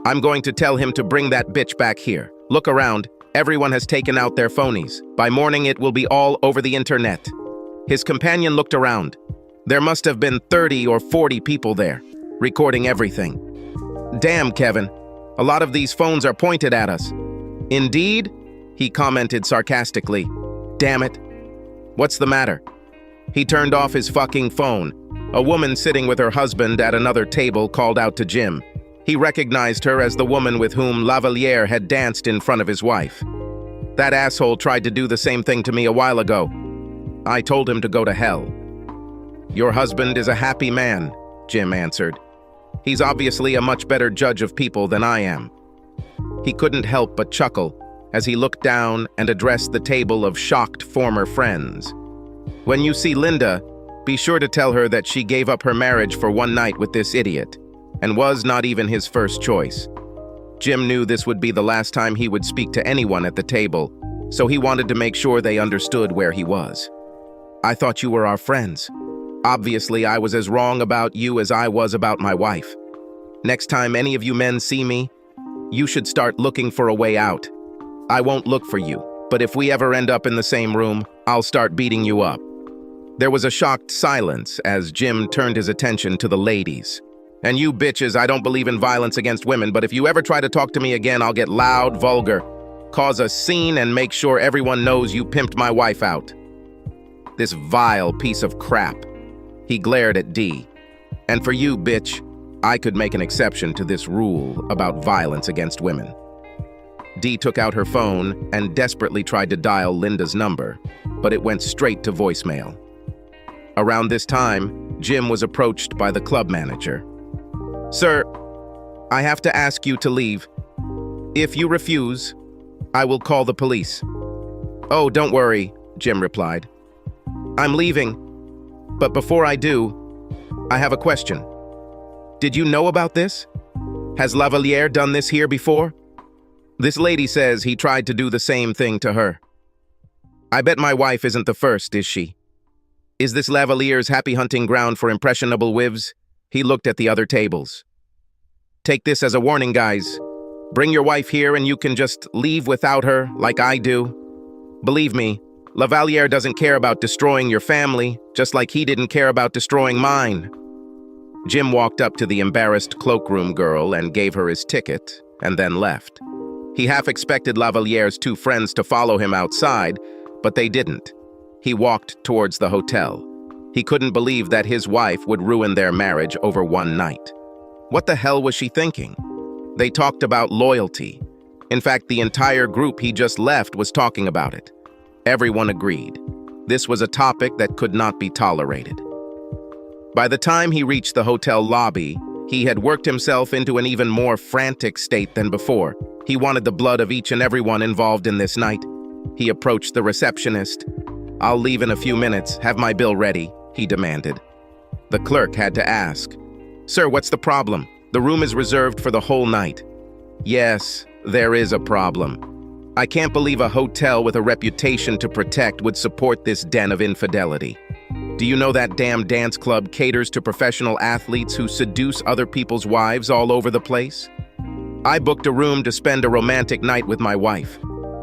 I'm going to tell him to bring that bitch back here. Look around. Everyone has taken out their phonies. By morning, it will be all over the internet. His companion looked around. There must have been 30 or 40 people there, recording everything. Damn, Kevin. A lot of these phones are pointed at us. Indeed? He commented sarcastically. Damn it. What's the matter? He turned off his fucking phone. A woman sitting with her husband at another table called out to Jim. He recognized her as the woman with whom Lavaliere had danced in front of his wife. That asshole tried to do the same thing to me a while ago. I told him to go to hell. Your husband is a happy man, Jim answered. He's obviously a much better judge of people than I am. He couldn't help but chuckle as he looked down and addressed the table of shocked former friends. When you see Linda, be sure to tell her that she gave up her marriage for one night with this idiot, and was not even his first choice. Jim knew this would be the last time he would speak to anyone at the table, so he wanted to make sure they understood where he was. I thought you were our friends. Obviously, I was as wrong about you as I was about my wife. Next time any of you men see me, you should start looking for a way out. I won't look for you, but if we ever end up in the same room, I'll start beating you up. There was a shocked silence as Jim turned his attention to the ladies. And you bitches, I don't believe in violence against women, but if you ever try to talk to me again, I'll get loud, vulgar, cause a scene, and make sure everyone knows you pimped my wife out. This vile piece of crap. He glared at Dee. And for you, bitch, I could make an exception to this rule about violence against women. Dee took out her phone and desperately tried to dial Linda's number, but it went straight to voicemail. Around this time, Jim was approached by the club manager. Sir, I have to ask you to leave. If you refuse, I will call the police. Oh, don't worry, Jim replied. I'm leaving, but before I do, I have a question. Did you know about this? Has Lavaliere done this here before? This lady says he tried to do the same thing to her. I bet my wife isn't the first, is she? Is this Lavaliere's happy hunting ground for impressionable wives? He looked at the other tables. Take this as a warning, guys. Bring your wife here and you can just leave without her, like I do. Believe me, Lavaliere doesn't care about destroying your family, just like he didn't care about destroying mine. Jim walked up to the embarrassed cloakroom girl and gave her his ticket, and then left. He half expected Lavaliere's two friends to follow him outside, but they didn't. He walked towards the hotel. He couldn't believe that his wife would ruin their marriage over one night. What the hell was she thinking? They talked about loyalty. In fact, the entire group he just left was talking about it. Everyone agreed. This was a topic that could not be tolerated. By the time he reached the hotel lobby, he had worked himself into an even more frantic state than before. He wanted the blood of each and everyone involved in this night. He approached the receptionist. I'll leave in a few minutes. Have my bill ready, he demanded. The clerk had to ask, "Sir, what's the problem? The room is reserved for the whole night." "Yes, there is a problem. I can't believe a hotel with a reputation to protect would support this den of infidelity. Do you know that damn dance club caters to professional athletes who seduce other people's wives all over the place? I booked a room to spend a romantic night with my wife.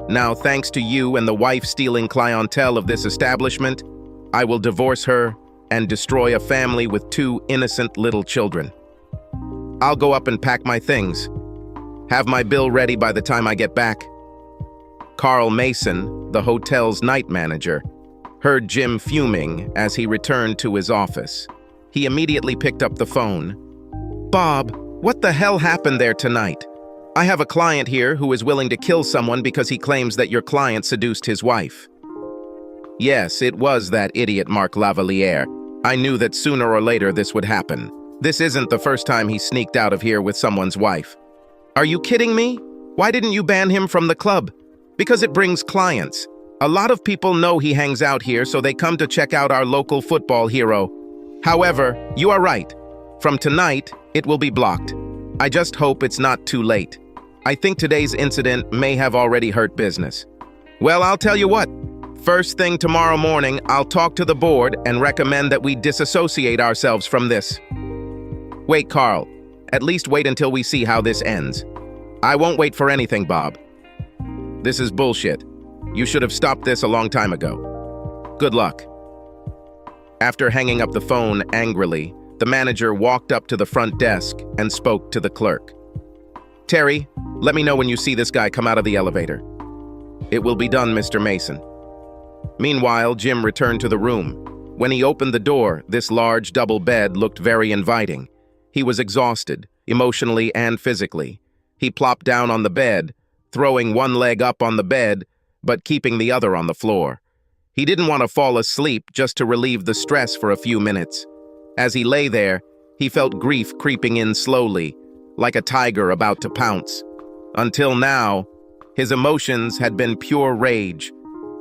Now, thanks to you and the wife-stealing clientele of this establishment, I will divorce her and destroy a family with 2 innocent little children. I'll go up and pack my things. Have my bill ready by the time I get back." Carl Mason, the hotel's night manager, heard Jim fuming as he returned to his office. He immediately picked up the phone. "Bob, what the hell happened there tonight? I have a client here who is willing to kill someone because he claims that your client seduced his wife." "Yes, it was that idiot Mark Lavaliere. I knew that sooner or later this would happen. This isn't the first time he sneaked out of here with someone's wife." "Are you kidding me? Why didn't you ban him from the club?" "Because it brings clients. A lot of people know he hangs out here, so they come to check out our local football hero. However, you are right. From tonight, it will be blocked. I just hope it's not too late. I think today's incident may have already hurt business." "Well, I'll tell you what. First thing tomorrow morning, I'll talk to the board and recommend that we disassociate ourselves from this." "Wait, Carl. At least wait until we see how this ends." "I won't wait for anything, Bob. This is bullshit. You should have stopped this a long time ago. Good luck." After hanging up the phone angrily, the manager walked up to the front desk and spoke to the clerk. "Terry, let me know when you see this guy come out of the elevator." "It will be done, Mr. Mason." Meanwhile, Jim returned to the room. When he opened the door, this large double bed looked very inviting. He was exhausted, emotionally and physically. He plopped down on the bed, throwing one leg up on the bed, but keeping the other on the floor. He didn't want to fall asleep just to relieve the stress for a few minutes. As he lay there, he felt grief creeping in slowly, like a tiger about to pounce. Until now, his emotions had been pure rage,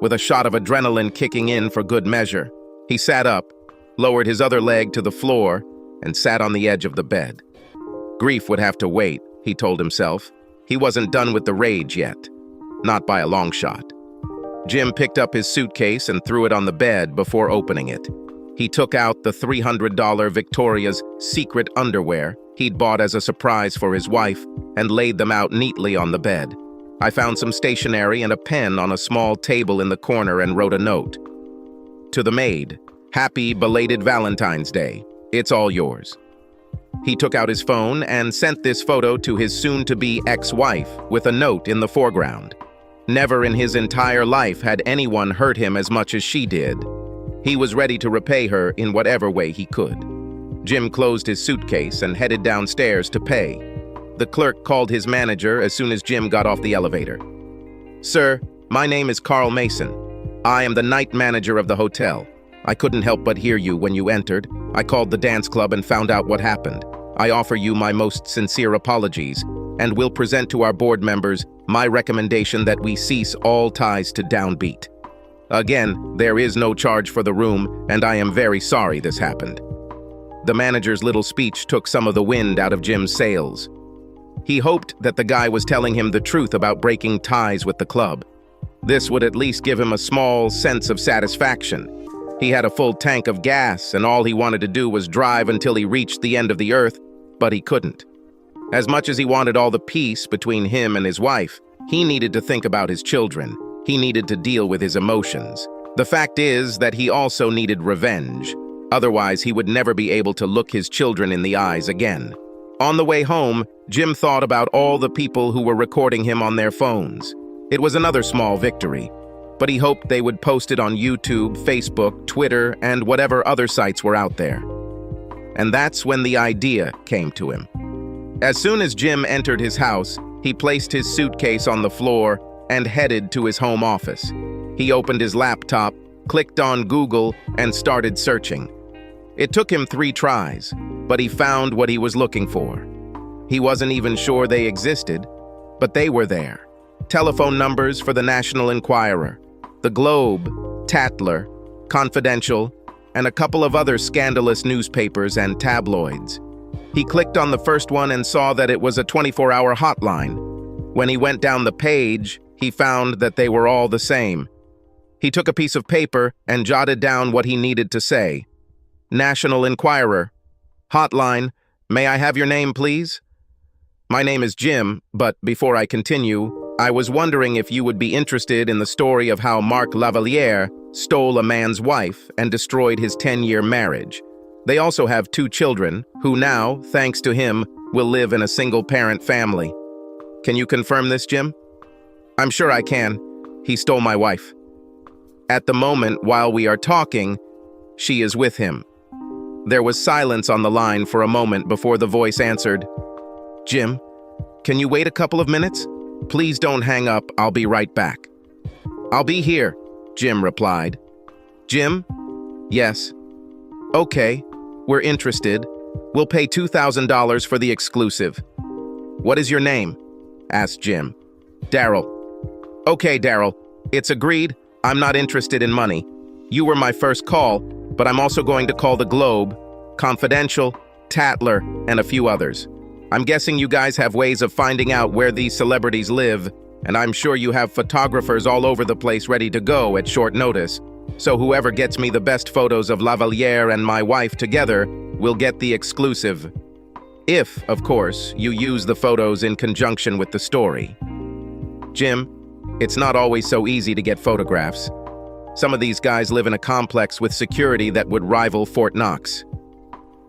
with a shot of adrenaline kicking in for good measure. He sat up, lowered his other leg to the floor, and sat on the edge of the bed. Grief would have to wait, he told himself. He wasn't done with the rage yet. Not by a long shot. Jim picked up his suitcase and threw it on the bed before opening it. He took out the $300 Victoria's Secret underwear he'd bought as a surprise for his wife and laid them out neatly on the bed. "I found some stationery and a pen on a small table in the corner and wrote a note. To the maid, happy belated Valentine's Day. It's all yours." He took out his phone and sent this photo to his soon-to-be ex-wife with a note in the foreground. Never in his entire life had anyone hurt him as much as she did. He was ready to repay her in whatever way he could. Jim closed his suitcase and headed downstairs to pay. The clerk called his manager as soon as Jim got off the elevator. "Sir, my name is Carl Mason. I am the night manager of the hotel. I couldn't help but hear you when you entered. I called the dance club and found out what happened. I offer you my most sincere apologies and will present to our board members my recommendation that we cease all ties to Downbeat. Again, there is no charge for the room, and I am very sorry this happened." The manager's little speech took some of the wind out of Jim's sails. He hoped that the guy was telling him the truth about breaking ties with the club. This would at least give him a small sense of satisfaction. He had a full tank of gas, and all he wanted to do was drive until he reached the end of the earth, but he couldn't. As much as he wanted all the peace between him and his wife, he needed to think about his children. He needed to deal with his emotions. The fact is that he also needed revenge. Otherwise, he would never be able to look his children in the eyes again. On the way home, Jim thought about all the people who were recording him on their phones. It was another small victory, but he hoped they would post it on YouTube, Facebook, Twitter, and whatever other sites were out there. And that's when the idea came to him. As soon as Jim entered his house, he placed his suitcase on the floor and headed to his home office. He opened his laptop, clicked on Google, and started searching. It took him 3 tries, but he found what he was looking for. He wasn't even sure they existed, but they were there. Telephone numbers for the National Enquirer, the Globe, Tatler, Confidential, and a couple of other scandalous newspapers and tabloids. He clicked on the first one and saw that it was a 24-hour hotline. When he went down the page, he found that they were all the same. He took a piece of paper and jotted down what he needed to say. National Enquirer. Hotline, may I have your name, please? My name is Jim, but before I continue, I was wondering if you would be interested in the story of how Marc Lavaliere stole a man's wife and destroyed his 10-year marriage. They also have 2 children, who now, thanks to him, will live in a single-parent family. Can you confirm this, Jim? I'm sure I can. He stole my wife. At the moment, while we are talking, she is with him. There was silence on the line for a moment before the voice answered, Jim, can you wait a couple of minutes? Please don't hang up, I'll be right back. I'll be here, Jim replied. Jim? Yes. Okay, we're interested. We'll pay $2,000 for the exclusive. What is your name? Asked Jim. Daryl. Okay, Daryl, it's agreed. I'm not interested in money. You were my first call, but I'm also going to call the Globe, Confidential, Tatler, and a few others. I'm guessing you guys have ways of finding out where these celebrities live, and I'm sure you have photographers all over the place ready to go at short notice. So whoever gets me the best photos of Lavaliere and my wife together will get the exclusive. If, of course, you use the photos in conjunction with the story. Jim, it's not always so easy to get photographs. Some of these guys live in a complex with security that would rival Fort Knox.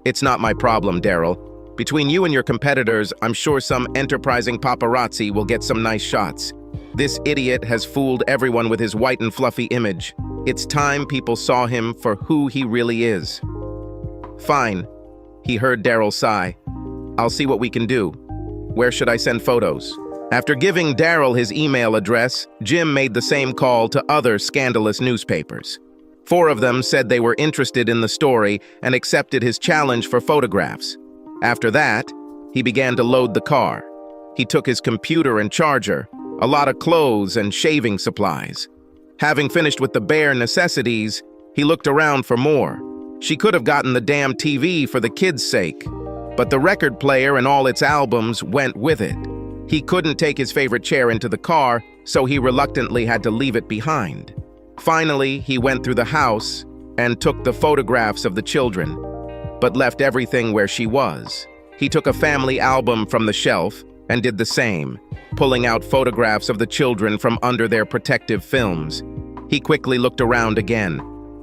It's not my problem, Daryl. Between you and your competitors, I'm sure some enterprising paparazzi will get some nice shots. This idiot has fooled everyone with his white and fluffy image. It's time people saw him for who he really is. Fine, he heard Daryl sigh. I'll see what we can do. Where should I send photos? After giving Daryl his email address, Jim made the same call to other scandalous newspapers. 4 of them said they were interested in the story and accepted his challenge for photographs. After that, he began to load the car. He took his computer and charger, a lot of clothes and shaving supplies. Having finished with the bare necessities, he looked around for more. She could have gotten the damn TV for the kids' sake, but the record player and all its albums went with it. He couldn't take his favorite chair into the car, so he reluctantly had to leave it behind. Finally, he went through the house and took the photographs of the children, but left everything where she was. He took a family album from the shelf and did the same, pulling out photographs of the children from under their protective films. He quickly looked around again.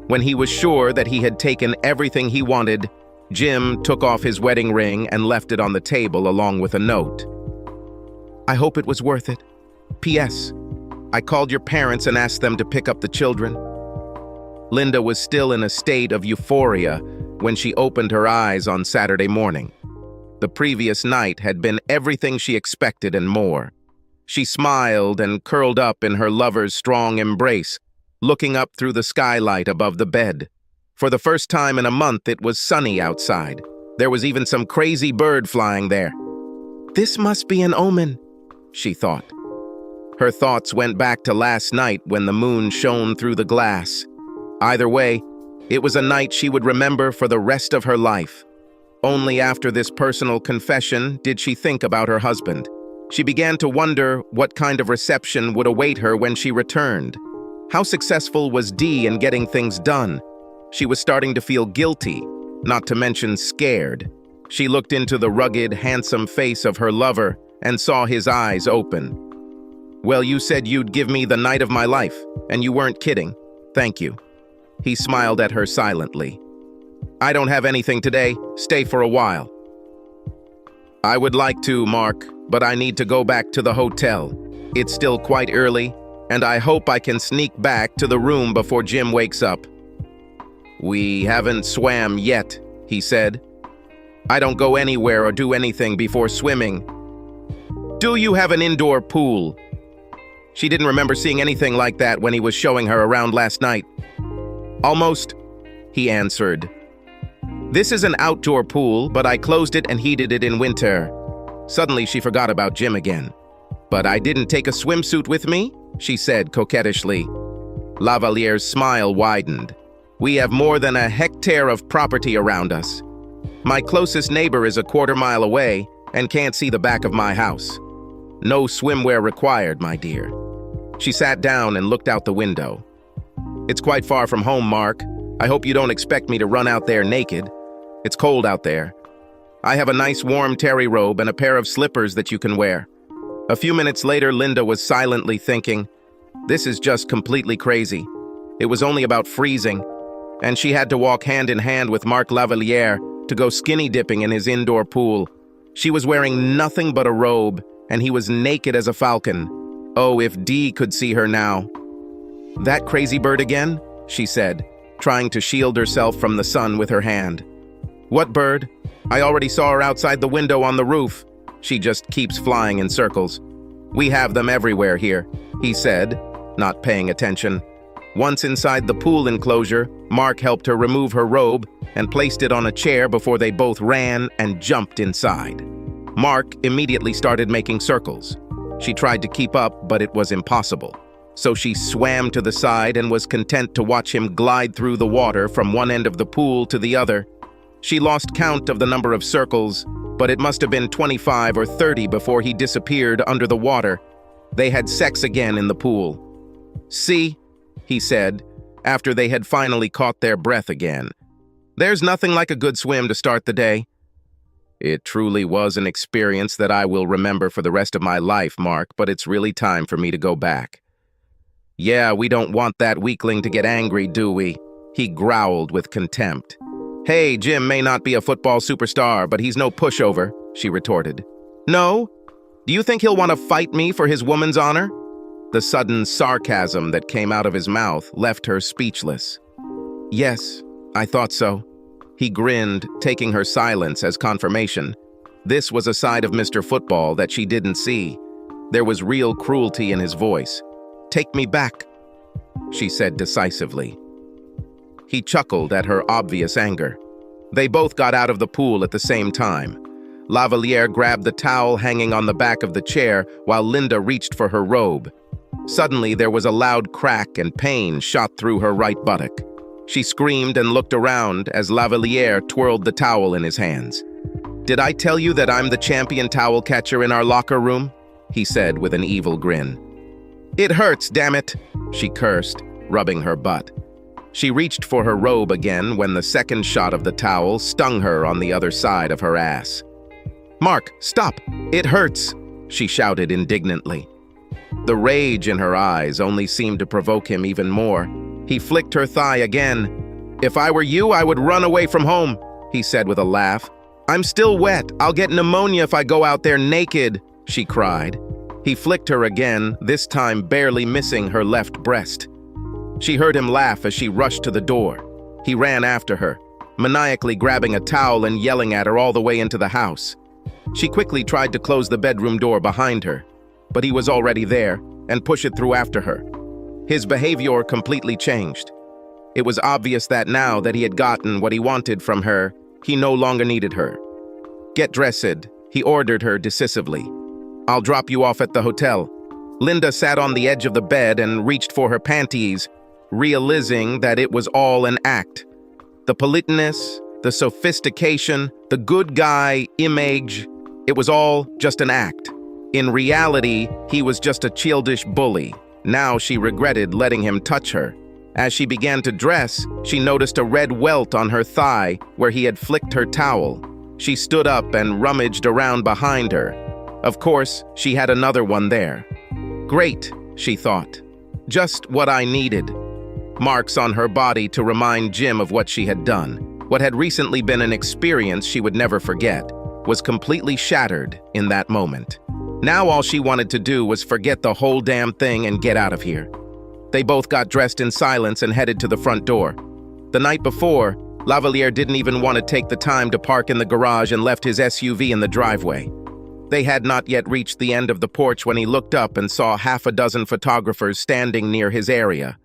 When he was sure that he had taken everything he wanted, Jim took off his wedding ring and left it on the table along with a note. I hope it was worth it. P.S. I called your parents and asked them to pick up the children. Linda was still in a state of euphoria when she opened her eyes on Saturday morning. The previous night had been everything she expected and more. She smiled and curled up in her lover's strong embrace, looking up through the skylight above the bed. For the first time in a month, it was sunny outside. There was even some crazy bird flying there. This must be an omen, she thought. Her thoughts went back to last night when the moon shone through the glass. Either way, it was a night she would remember for the rest of her life. Only after this personal confession did she think about her husband. She began to wonder what kind of reception would await her when she returned. How successful was Dee in getting things done? She was starting to feel guilty, not to mention scared. She looked into the rugged, handsome face of her lover and saw his eyes open. Well, you said you'd give me the night of my life, and you weren't kidding. Thank you. He smiled at her silently. I don't have anything today. Stay for a while. I would like to, Mark, but I need to go back to the hotel. It's still quite early, and I hope I can sneak back to the room before Jim wakes up. We haven't swam yet, he said. I don't go anywhere or do anything before swimming. Do you have an indoor pool? She didn't remember seeing anything like that when he was showing her around last night. Almost, he answered. This is an outdoor pool, but I closed it and heated it in winter. Suddenly she forgot about Jim again. But I didn't take a swimsuit with me, she said coquettishly. Lavaliere's smile widened. "We have more than a hectare of property around us. My closest neighbor is a quarter-mile away and can't see the back of my house. No swimwear required, my dear." She sat down and looked out the window. "It's quite far from home, Mark. I hope you don't expect me to run out there naked. It's cold out there. I have a nice warm terry robe and a pair of slippers that you can wear." A few minutes later, Linda was silently thinking, "This is just completely crazy. It was only about freezing, and she had to walk hand in hand with Mark Lavaliere to go skinny dipping in his indoor pool. She was wearing nothing but a robe, and he was naked as a falcon. Oh, if Dee could see her now." "That crazy bird again?" she said, trying to shield herself from the sun with her hand. "What bird? I already saw her outside the window on the roof. She just keeps flying in circles. We have them everywhere here," he said, not paying attention. Once inside the pool enclosure, Mark helped her remove her robe and placed it on a chair before they both ran and jumped inside. Mark immediately started making circles. She tried to keep up, but it was impossible. So she swam to the side and was content to watch him glide through the water from one end of the pool to the other. She lost count of the number of circles, but it must have been 25 or 30 before he disappeared under the water. They had sex again in the pool. "See," he said, after they had finally caught their breath again. "There's nothing like a good swim to start the day." "It truly was an experience that I will remember for the rest of my life, Mark, but it's really time for me to go back." "Yeah, we don't want that weakling to get angry, do we?" he growled with contempt. "Hey, Jim may not be a football superstar, but he's no pushover," she retorted. "No? Do you think he'll want to fight me for his woman's honor?" The sudden sarcasm that came out of his mouth left her speechless. "Yes, I thought so." He grinned, taking her silence as confirmation. This was a side of Mr. Football that she didn't see. There was real cruelty in his voice. "Take me back," she said decisively. He chuckled at her obvious anger. They both got out of the pool at the same time. Lavaliere grabbed the towel hanging on the back of the chair while Linda reached for her robe. Suddenly, there was a loud crack and pain shot through her right buttock. She screamed and looked around as Lavaliere twirled the towel in his hands. "Did I tell you that I'm the champion towel catcher in our locker room?" he said with an evil grin. "It hurts, damn it," she cursed, rubbing her butt. She reached for her robe again when the second shot of the towel stung her on the other side of her ass. "Mark, stop! It hurts!" she shouted indignantly. The rage in her eyes only seemed to provoke him even more. He flicked her thigh again. "If I were you, I would run away from home," he said with a laugh. "I'm still wet. I'll get pneumonia if I go out there naked," she cried. He flicked her again, this time barely missing her left breast. She heard him laugh as she rushed to the door. He ran after her, maniacally grabbing a towel and yelling at her all the way into the house. She quickly tried to close the bedroom door behind her, but he was already there and pushed it through after her. His behavior completely changed. It was obvious that now that he had gotten what he wanted from her, he no longer needed her. "Get dressed," he ordered her decisively. "I'll drop you off at the hotel." Linda sat on the edge of the bed and reached for her panties, realizing that it was all an act. The politeness, the sophistication, the good guy image, it was all just an act. In reality, he was just a childish bully. Now she regretted letting him touch her. As she began to dress, she noticed a red welt on her thigh where he had flicked her towel. She stood up and rummaged around behind her. Of course, she had another one there. Great, she thought. Just what I needed. Marks on her body to remind Jim of what she had done. What had recently been an experience she would never forget was completely shattered in that moment. Now all she wanted to do was forget the whole damn thing and get out of here. They both got dressed in silence and headed to the front door. The night before, Lavaliere didn't even want to take the time to park in the garage and left his SUV in the driveway. They had not yet reached the end of the porch when he looked up and saw half a dozen photographers standing near his area.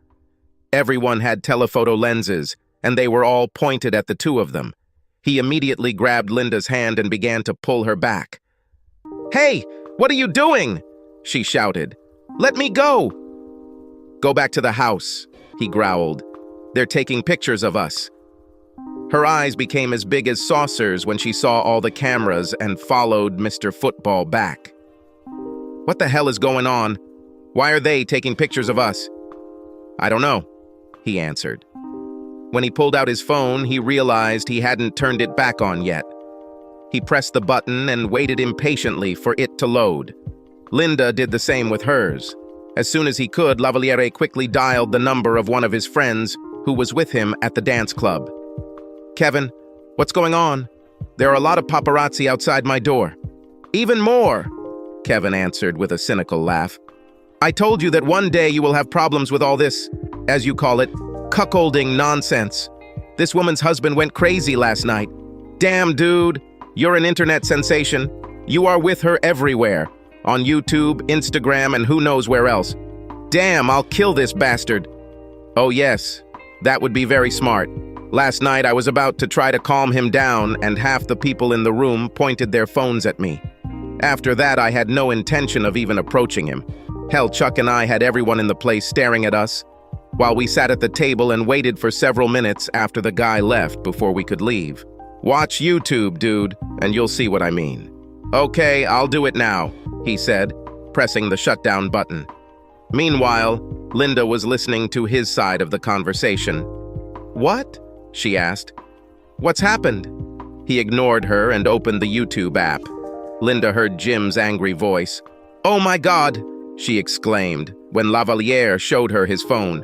Everyone had telephoto lenses, and they were all pointed at the two of them. He immediately grabbed Linda's hand and began to pull her back. "Hey, what are you doing?" she shouted. "Let me go!" "Go back to the house," he growled. "They're taking pictures of us." Her eyes became as big as saucers when she saw all the cameras and followed Mr. Football back. "What the hell is going on? Why are they taking pictures of us?" "I don't know," he answered. When he pulled out his phone, he realized he hadn't turned it back on yet. He pressed the button and waited impatiently for it to load. Linda did the same with hers. As soon as he could, Lavaliere quickly dialed the number of one of his friends who was with him at the dance club. "Kevin, what's going on? There are a lot of paparazzi outside my door." "Even more," Kevin answered with a cynical laugh. "I told you that one day you will have problems with all this, as you call it, cuckolding nonsense. This woman's husband went crazy last night. Damn, dude, you're an internet sensation. You are with her everywhere, on YouTube, Instagram, and who knows where else. Damn, I'll kill this bastard." "Oh yes, that would be very smart. Last night I was about to try to calm him down and half the people in the room pointed their phones at me. After that I had no intention of even approaching him. Hell, Chuck and I had everyone in the place staring at us, while we sat at the table and waited for several minutes after the guy left before we could leave. Watch YouTube, dude, and you'll see what I mean." "Okay, I'll do it now," he said, pressing the shutdown button. Meanwhile, Linda was listening to his side of the conversation. "What?" she asked. "What's happened?" He ignored her and opened the YouTube app. Linda heard Jim's angry voice. "Oh my God!" she exclaimed when Lavaliere showed her his phone.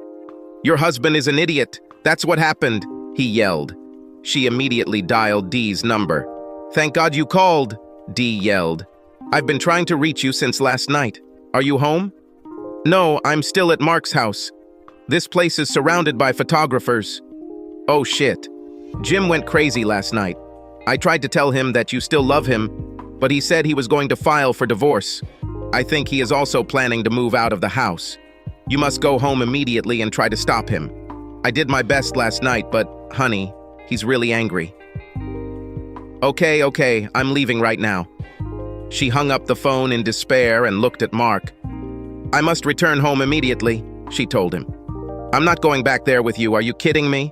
"Your husband is an idiot. That's what happened," he yelled. She immediately dialed Dee's number. "Thank God you called," Dee yelled. "I've been trying to reach you since last night. Are you home?" "No, I'm still at Mark's house. This place is surrounded by photographers." "Oh shit. Jim went crazy last night. I tried to tell him that you still love him, but he said he was going to file for divorce. I think he is also planning to move out of the house. You must go home immediately and try to stop him. I did my best last night, but, honey, he's really angry." Okay, I'm leaving right now." She hung up the phone in despair and looked at Mark. "I must return home immediately," she told him. "I'm not going back there with you, are you kidding me?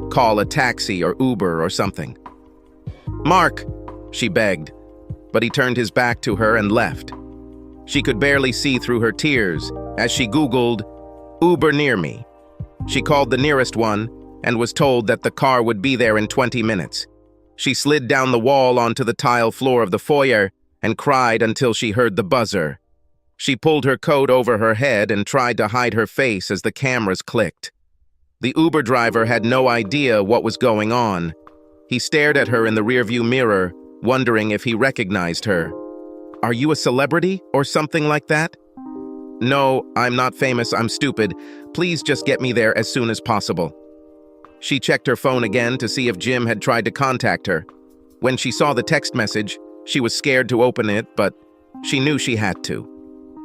Call a taxi or Uber or something." "Mark," she begged, but he turned his back to her and left. She could barely see through her tears as she Googled Uber near me. She called the nearest one and was told that the car would be there in 20 minutes. She slid down the wall onto the tile floor of the foyer and cried until she heard the buzzer. She pulled her coat over her head and tried to hide her face as the cameras clicked. The Uber driver had no idea what was going on. He stared at her in the rearview mirror, wondering if he recognized her. "Are you a celebrity or something like that?" "No, I'm not famous, I'm stupid. Please just get me there as soon as possible." She checked her phone again to see if Jim had tried to contact her. When she saw the text message, she was scared to open it, but she knew she had to.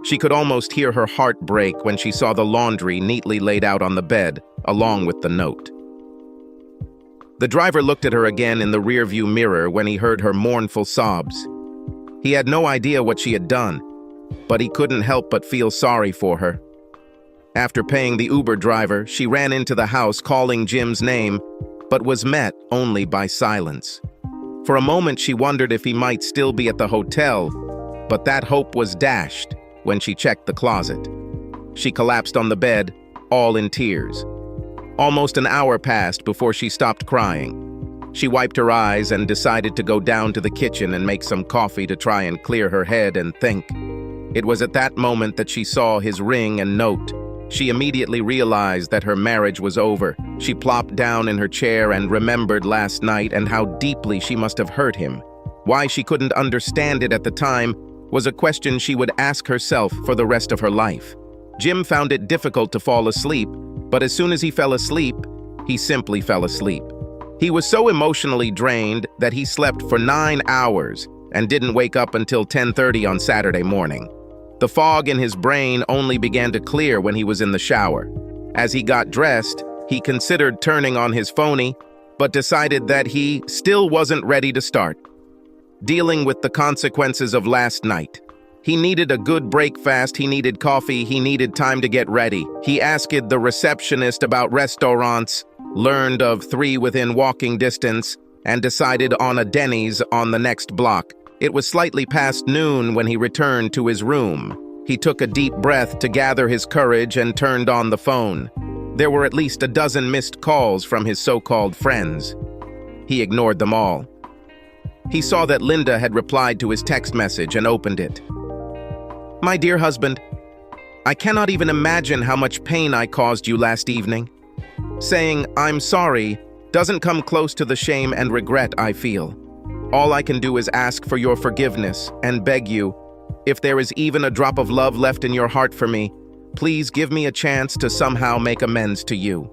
She could almost hear her heart break when she saw the laundry neatly laid out on the bed, along with the note. The driver looked at her again in the rearview mirror when he heard her mournful sobs. He had no idea what she had done, but he couldn't help but feel sorry for her. After paying the Uber driver, she ran into the house calling Jim's name, but was met only by silence. For a moment, she wondered if he might still be at the hotel, but that hope was dashed when she checked the closet. She collapsed on the bed, all in tears. Almost an hour passed before she stopped crying. She wiped her eyes and decided to go down to the kitchen and make some coffee to try and clear her head and think. It was at that moment that she saw his ring and note. She immediately realized that her marriage was over. She plopped down in her chair and remembered last night and how deeply she must have hurt him. Why she couldn't understand it at the time was a question she would ask herself for the rest of her life. Jim found it difficult to fall asleep, but as soon as he fell asleep, he simply fell asleep. He was so emotionally drained that he slept for 9 hours and didn't wake up until 10:30 on Saturday morning. The fog in his brain only began to clear when he was in the shower. As he got dressed, he considered turning on his phony, but decided that he still wasn't ready to start dealing with the consequences of last night. He needed a good breakfast, he needed coffee, he needed time to get ready. He asked the receptionist about restaurants, learned of 3 within walking distance, and decided on a Denny's on the next block. It was slightly past noon when he returned to his room. He took a deep breath to gather his courage and turned on the phone. There were at least a dozen missed calls from his so-called friends. He ignored them all. He saw that Linda had replied to his text message and opened it. "My dear husband, I cannot even imagine how much pain I caused you last evening. Saying I'm sorry doesn't come close to the shame and regret I feel. All I can do is ask for your forgiveness and beg you, if there is even a drop of love left in your heart for me, please give me a chance to somehow make amends to you."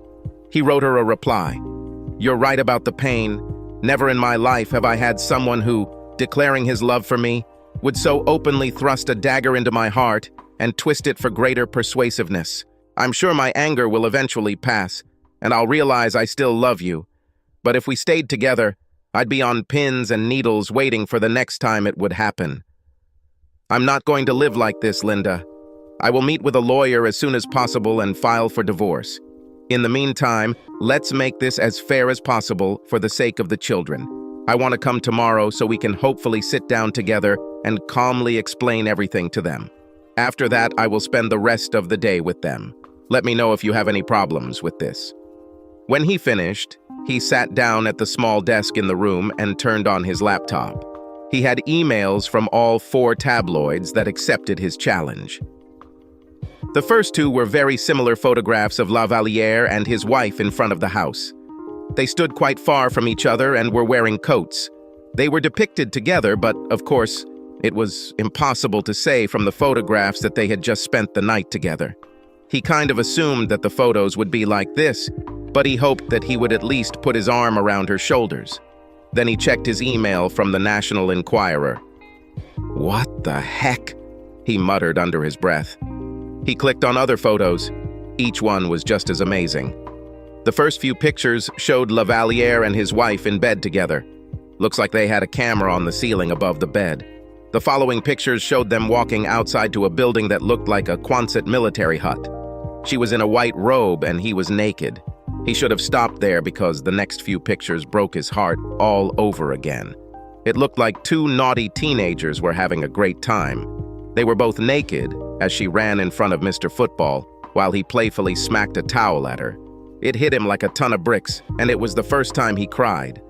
He wrote her a reply. "You're right about the pain. Never in my life have I had someone who, declaring his love for me, would so openly thrust a dagger into my heart and twist it for greater persuasiveness. I'm sure my anger will eventually pass, and I'll realize I still love you. But if we stayed together, I'd be on pins and needles waiting for the next time it would happen. I'm not going to live like this, Linda. I will meet with a lawyer as soon as possible and file for divorce. In the meantime, let's make this as fair as possible for the sake of the children. I want to come tomorrow so we can hopefully sit down together and calmly explain everything to them. After that, I will spend the rest of the day with them. Let me know if you have any problems with this." When he finished, he sat down at the small desk in the room and turned on his laptop. He had emails from all 4 tabloids that accepted his challenge. The first 2 were very similar photographs of Lavaliere and his wife in front of the house. They stood quite far from each other and were wearing coats. They were depicted together, but, of course, it was impossible to say from the photographs that they had just spent the night together. He kind of assumed that the photos would be like this, but he hoped that he would at least put his arm around her shoulders. Then he checked his email from the National Enquirer. "What the heck?" he muttered under his breath. He clicked on other photos. Each one was just as amazing. The first few pictures showed Lavaliere and his wife in bed together. Looks like they had a camera on the ceiling above the bed. The following pictures showed them walking outside to a building that looked like a Quonset military hut. She was in a white robe and he was naked. He should have stopped there because the next few pictures broke his heart all over again. It looked like 2 naughty teenagers were having a great time. They were both naked as she ran in front of Mr. Football while he playfully smacked a towel at her. It hit him like a ton of bricks, and it was the first time he cried.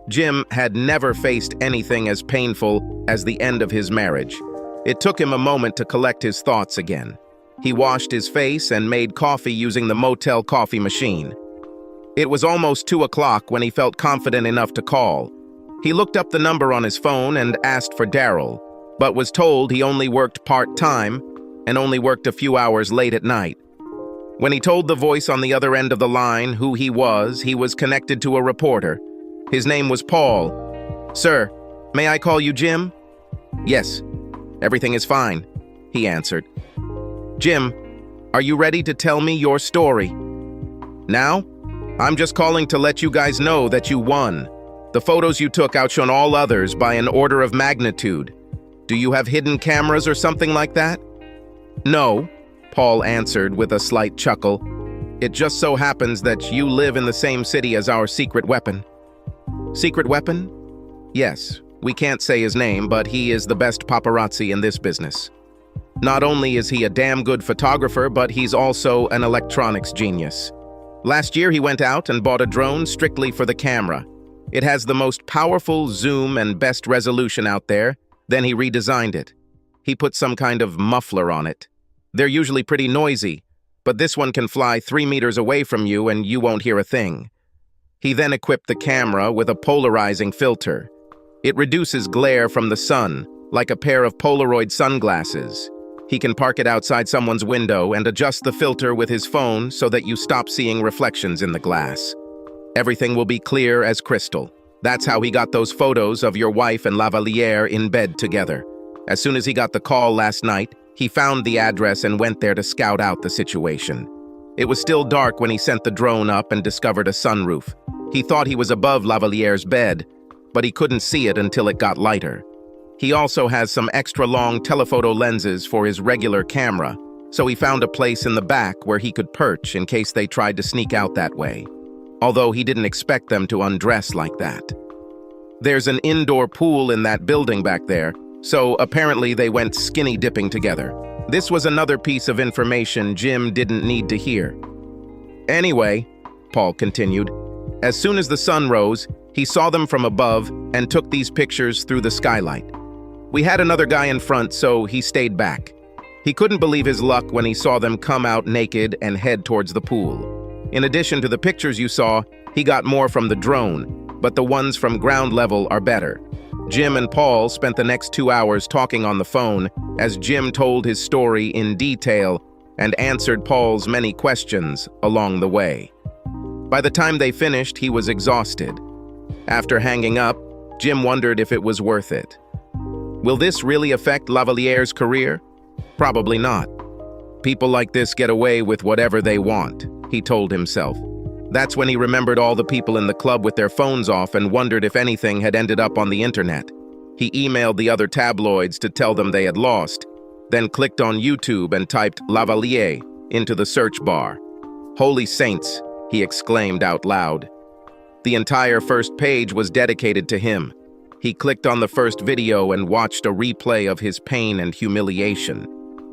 Jim had never faced anything as painful as the end of his marriage. It took him a moment to collect his thoughts again. He washed his face and made coffee using the motel coffee machine. It was almost 2 o'clock when he felt confident enough to call. He looked up the number on his phone and asked for Daryl, but was told he only worked part-time and only worked a few hours late at night. When he told the voice on the other end of the line who he was connected to a reporter. His name was Paul. "Sir, may I call you Jim?" "Yes, everything is fine," he answered. "Jim, are you ready to tell me your story?" "Now? I'm just calling to let you guys know that you won. The photos you took outshone all others by an order of magnitude. Do you have hidden cameras or something like that?" "No," Paul answered with a slight chuckle. "It just so happens that you live in the same city as our secret weapon." "Secret weapon?" "Yes, we can't say his name, but he is the best paparazzi in this business. Not only is he a damn good photographer, but he's also an electronics genius. Last year he went out and bought a drone strictly for the camera. It has the most powerful zoom and best resolution out there. Then he redesigned it. He put some kind of muffler on it. They're usually pretty noisy, but this one can fly 3 meters away from you and you won't hear a thing. He then equipped the camera with a polarizing filter. It reduces glare from the sun, like a pair of Polaroid sunglasses. He can park it outside someone's window and adjust the filter with his phone so that you stop seeing reflections in the glass. Everything will be clear as crystal. That's how he got those photos of your wife and Lavaliere in bed together. As soon as he got the call last night, he found the address and went there to scout out the situation. It was still dark when he sent the drone up and discovered a sunroof. He thought he was above Lavaliere's bed, but he couldn't see it until it got lighter. He also has some extra-long telephoto lenses for his regular camera, so he found a place in the back where he could perch in case they tried to sneak out that way, although he didn't expect them to undress like that. There's an indoor pool in that building back there, so apparently they went skinny dipping together. This was another piece of information Jim didn't need to hear. Anyway, Paul continued, as soon as the sun rose, he saw them from above and took these pictures through the skylight. We had another guy in front, so he stayed back. He couldn't believe his luck when he saw them come out naked and head towards the pool. In addition to the pictures you saw, he got more from the drone, but the ones from ground level are better. Jim and Paul spent the next 2 hours talking on the phone as Jim told his story in detail and answered Paul's many questions along the way. By the time they finished, he was exhausted. After hanging up, Jim wondered if it was worth it. Will this really affect Lavaliere's career? Probably not. People like this get away with whatever they want, he told himself. That's when he remembered all the people in the club with their phones off and wondered if anything had ended up on the internet. He emailed the other tabloids to tell them they had lost, then clicked on YouTube and typed Lavaliere into the search bar. Holy saints, he exclaimed out loud. The entire first page was dedicated to him. He clicked on the first video and watched a replay of his pain and humiliation.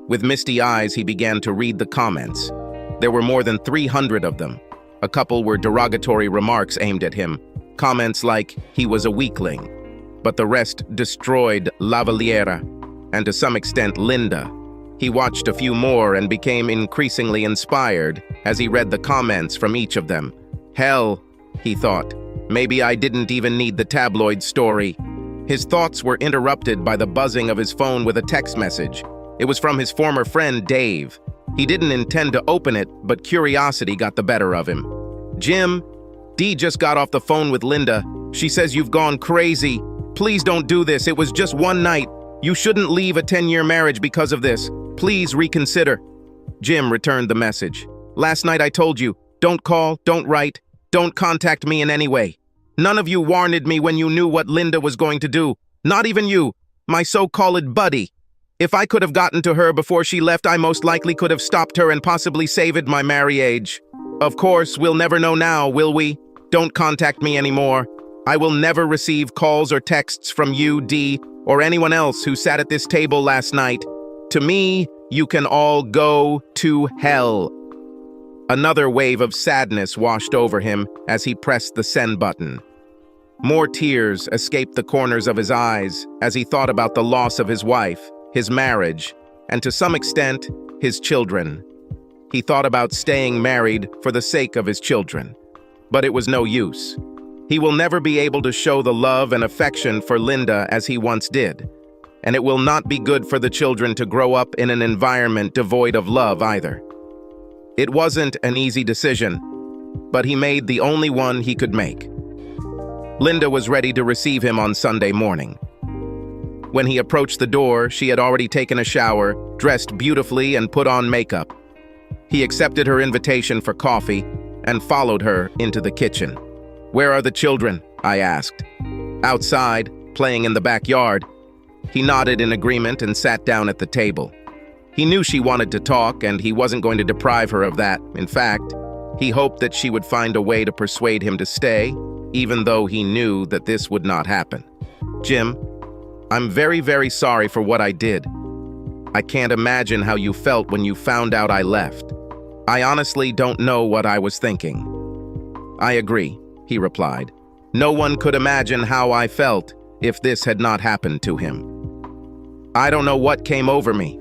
With misty eyes, he began to read the comments. There were more than 300 of them. A couple were derogatory remarks aimed at him, comments like he was a weakling. But the rest destroyed Lavaliere, and to some extent Linda. He watched a few more and became increasingly inspired as he read the comments from each of them. Hell, he thought, maybe I didn't even need the tabloid story. His thoughts were interrupted by the buzzing of his phone with a text message. It was from his former friend, Dave. He didn't intend to open it, but curiosity got the better of him. Jim, Dee just got off the phone with Linda. She says you've gone crazy. Please don't do this. It was just one night. You shouldn't leave a 10-year marriage because of this. Please reconsider. Jim returned the message. Last night I told you, don't call, don't write, don't contact me in any way. None of you warned me when you knew what Linda was going to do. Not even you, my so-called buddy. If I could have gotten to her before she left, I most likely could have stopped her and possibly saved my marriage. Of course, we'll never know now, will we? Don't contact me anymore. I will never receive calls or texts from you, Dee, or anyone else who sat at this table last night. To me, you can all go to hell. Another wave of sadness washed over him as he pressed the send button. More tears escaped the corners of his eyes as he thought about the loss of his wife, his marriage, and to some extent, his children. He thought about staying married for the sake of his children, but it was no use. He will never be able to show the love and affection for Linda as he once did, and it will not be good for the children to grow up in an environment devoid of love either. It wasn't an easy decision, but he made the only one he could make. Linda was ready to receive him on Sunday morning. When he approached the door, she had already taken a shower, dressed beautifully, and put on makeup. He accepted her invitation for coffee and followed her into the kitchen. "Where are the children?" I asked. "Outside, playing in the backyard." He nodded in agreement and sat down at the table. He knew she wanted to talk, and he wasn't going to deprive her of that. In fact, he hoped that she would find a way to persuade him to stay, even though he knew that this would not happen. "Jim, I'm very, very sorry for what I did. I can't imagine how you felt when you found out I left. I honestly don't know what I was thinking." "I agree," he replied. "No one could imagine how I felt if this had not happened to him. I don't know what came over me.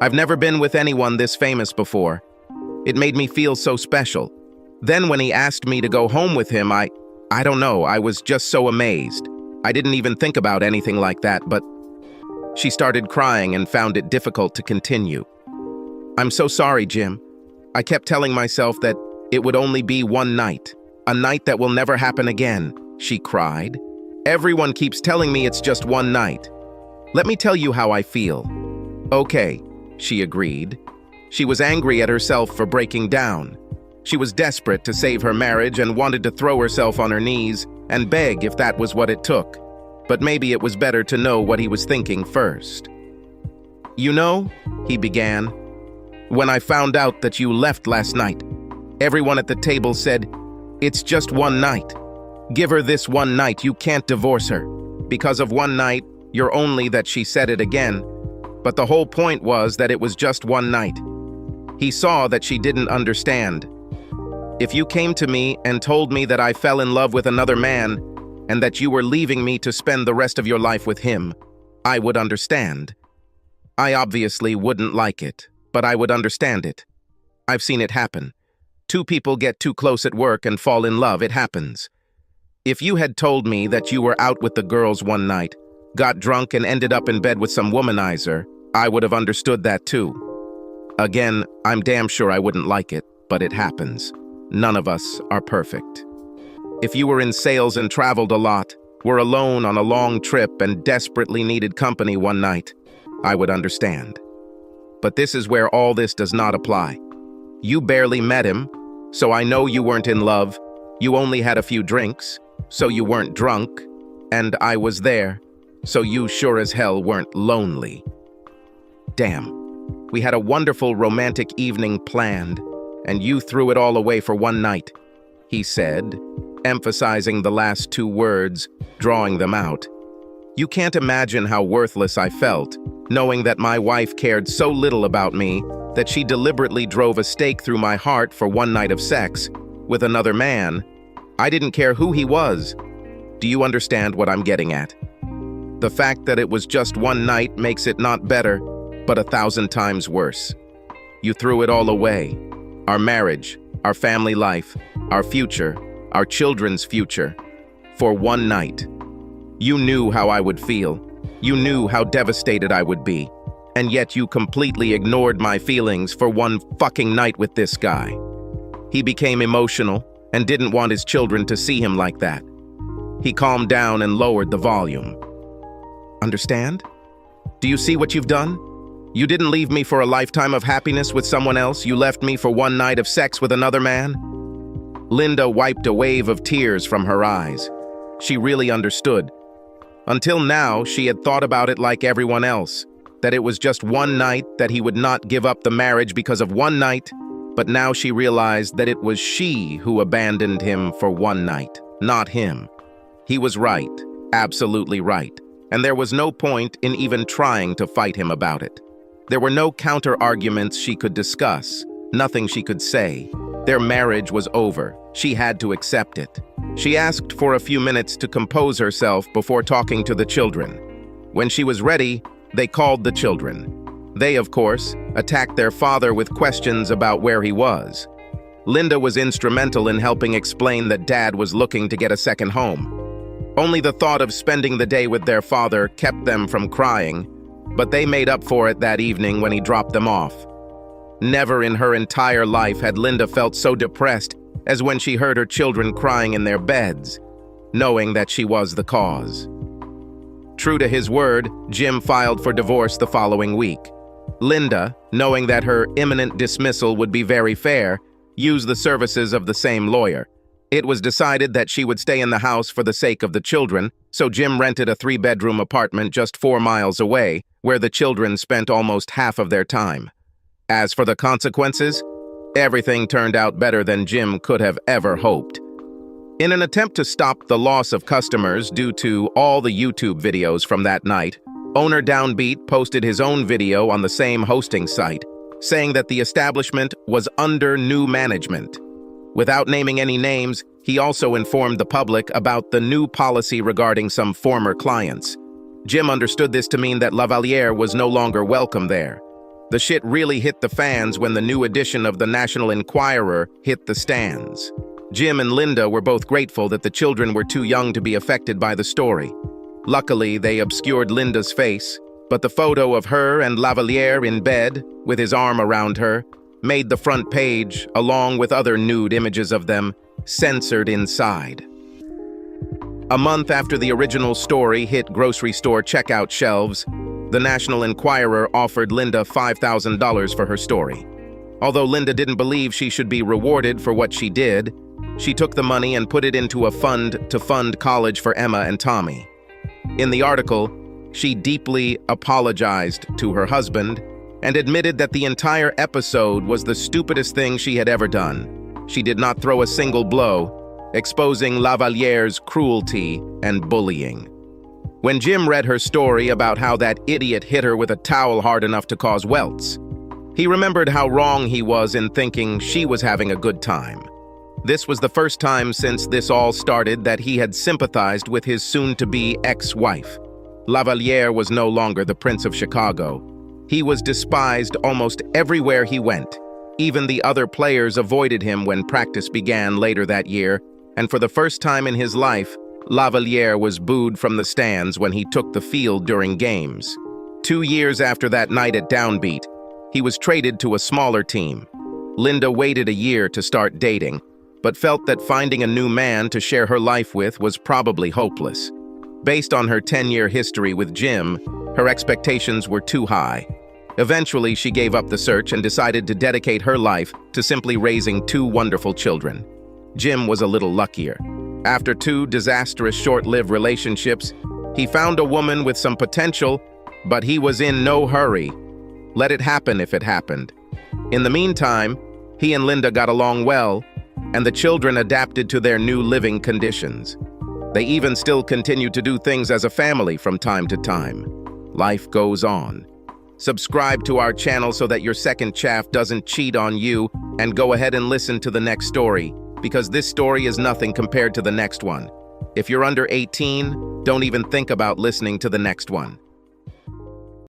I've never been with anyone this famous before. It made me feel so special. Then when he asked me to go home with him, I don't know, I was just so amazed. I didn't even think about anything like that, but..." She started crying and found it difficult to continue. "I'm so sorry, Jim. I kept telling myself that it would only be one night, a night that will never happen again," she cried. "Everyone keeps telling me it's just one night. Let me tell you how I feel." "Okay," she agreed. She was angry at herself for breaking down. She was desperate to save her marriage and wanted to throw herself on her knees and beg if that was what it took. but maybe it was better to know what he was thinking first. "You know," he began, "when I found out that you left last night, everyone at the table said, 'It's just one night. Give her this one night, you can't divorce her. Because of one night, you're only that,' she said it again. But the whole point was that it was just one night." He saw that she didn't understand. "If you came to me and told me that I fell in love with another man and that you were leaving me to spend the rest of your life with him, I would understand. I obviously wouldn't like it, but I would understand it. I've seen it happen. Two people get too close at work and fall in love. It happens. If you had told me that you were out with the girls one night, got drunk and ended up in bed with some womanizer, I would have understood that too. Again, I'm damn sure I wouldn't like it, but it happens. None of us are perfect. If you were in sales and traveled a lot, were alone on a long trip and desperately needed company one night, I would understand. But this is where all this does not apply. You barely met him, so I know you weren't in love. You only had a few drinks, so you weren't drunk, and I was there, so you sure as hell weren't lonely. Damn, we had a wonderful romantic evening planned, and you threw it all away for one night," he said, emphasizing the last two words, drawing them out. "You can't imagine how worthless I felt, knowing that my wife cared so little about me that she deliberately drove a stake through my heart for one night of sex with another man. I didn't care who he was. Do you understand what I'm getting at? The fact that it was just one night makes it not better, but 1,000 times worse. You threw it all away. Our marriage, our family life, our future, our children's future, for one night. You knew how I would feel. You knew how devastated I would be. And yet you completely ignored my feelings for one fucking night with this guy." He became emotional and didn't want his children to see him like that. He calmed down and lowered the volume. "Understand? Do you see what you've done? You didn't leave me for a lifetime of happiness with someone else. You left me for one night of sex with another man." Linda wiped a wave of tears from her eyes. She really understood. Until now, she had thought about it like everyone else, that it was just one night, that he would not give up the marriage because of one night, but now she realized that it was she who abandoned him for one night, not him. He was right, absolutely right, and there was no point in even trying to fight him about it. There were no counter-arguments she could discuss, nothing she could say. Their marriage was over. She had to accept it. She asked for a few minutes to compose herself before talking to the children. When she was ready, they called the children. They, of course, attacked their father with questions about where he was. Linda was instrumental in helping explain that Dad was looking to get a second home. Only the thought of spending the day with their father kept them from crying, but they made up for it that evening when he dropped them off. Never in her entire life had Linda felt so depressed as when she heard her children crying in their beds, knowing that she was the cause. True to his word, Jim filed for divorce the following week. Linda, knowing that her imminent dismissal would be very fair, used the services of the same lawyer. It was decided that she would stay in the house for the sake of the children, so Jim rented a 3-bedroom apartment just 4 miles away, where the children spent almost half of their time. As for the consequences, everything turned out better than Jim could have ever hoped. In an attempt to stop the loss of customers due to all the YouTube videos from that night, owner Downbeat posted his own video on the same hosting site, saying that the establishment was under new management. Without naming any names, he also informed the public about the new policy regarding some former clients. Jim understood this to mean that Lavalier was no longer welcome there. The shit really hit the fans when the new edition of the National Enquirer hit the stands. Jim and Linda were both grateful that the children were too young to be affected by the story. Luckily, they obscured Linda's face, but the photo of her and Lavalier in bed, with his arm around her, made the front page, along with other nude images of them, censored inside. A month after the original story hit grocery store checkout shelves, the National Enquirer offered Linda $5,000 for her story. Although Linda didn't believe she should be rewarded for what she did, she took the money and put it into a fund to fund college for Emma and Tommy. In the article, she deeply apologized to her husband and admitted that the entire episode was the stupidest thing she had ever done. She did not throw a single blow, exposing Lavaliere's cruelty and bullying. When Jim read her story about how that idiot hit her with a towel hard enough to cause welts, he remembered how wrong he was in thinking she was having a good time. This was the first time since this all started that he had sympathized with his soon-to-be ex-wife. Lavaliere was no longer the Prince of Chicago. He was despised almost everywhere he went. Even the other players avoided him when practice began later that year, and for the first time in his life, Lavaliere was booed from the stands when he took the field during games. 2 years after that night at Downbeat, he was traded to a smaller team. Linda waited a year to start dating, but felt that finding a new man to share her life with was probably hopeless. Based on her 10-year history with Jim, her expectations were too high. Eventually, she gave up the search and decided to dedicate her life to simply raising 2 wonderful children. Jim was a little luckier. After 2 disastrous short-lived relationships, he found a woman with some potential, but he was in no hurry. Let it happen if it happened. In the meantime, he and Linda got along well, and the children adapted to their new living conditions. They even still continue to do things as a family from time to time. Life goes on. Subscribe to our channel so that your second chaff doesn't cheat on you, and go ahead and listen to the next story, because this story is nothing compared to the next one. If you're under 18, don't even think about listening to the next one.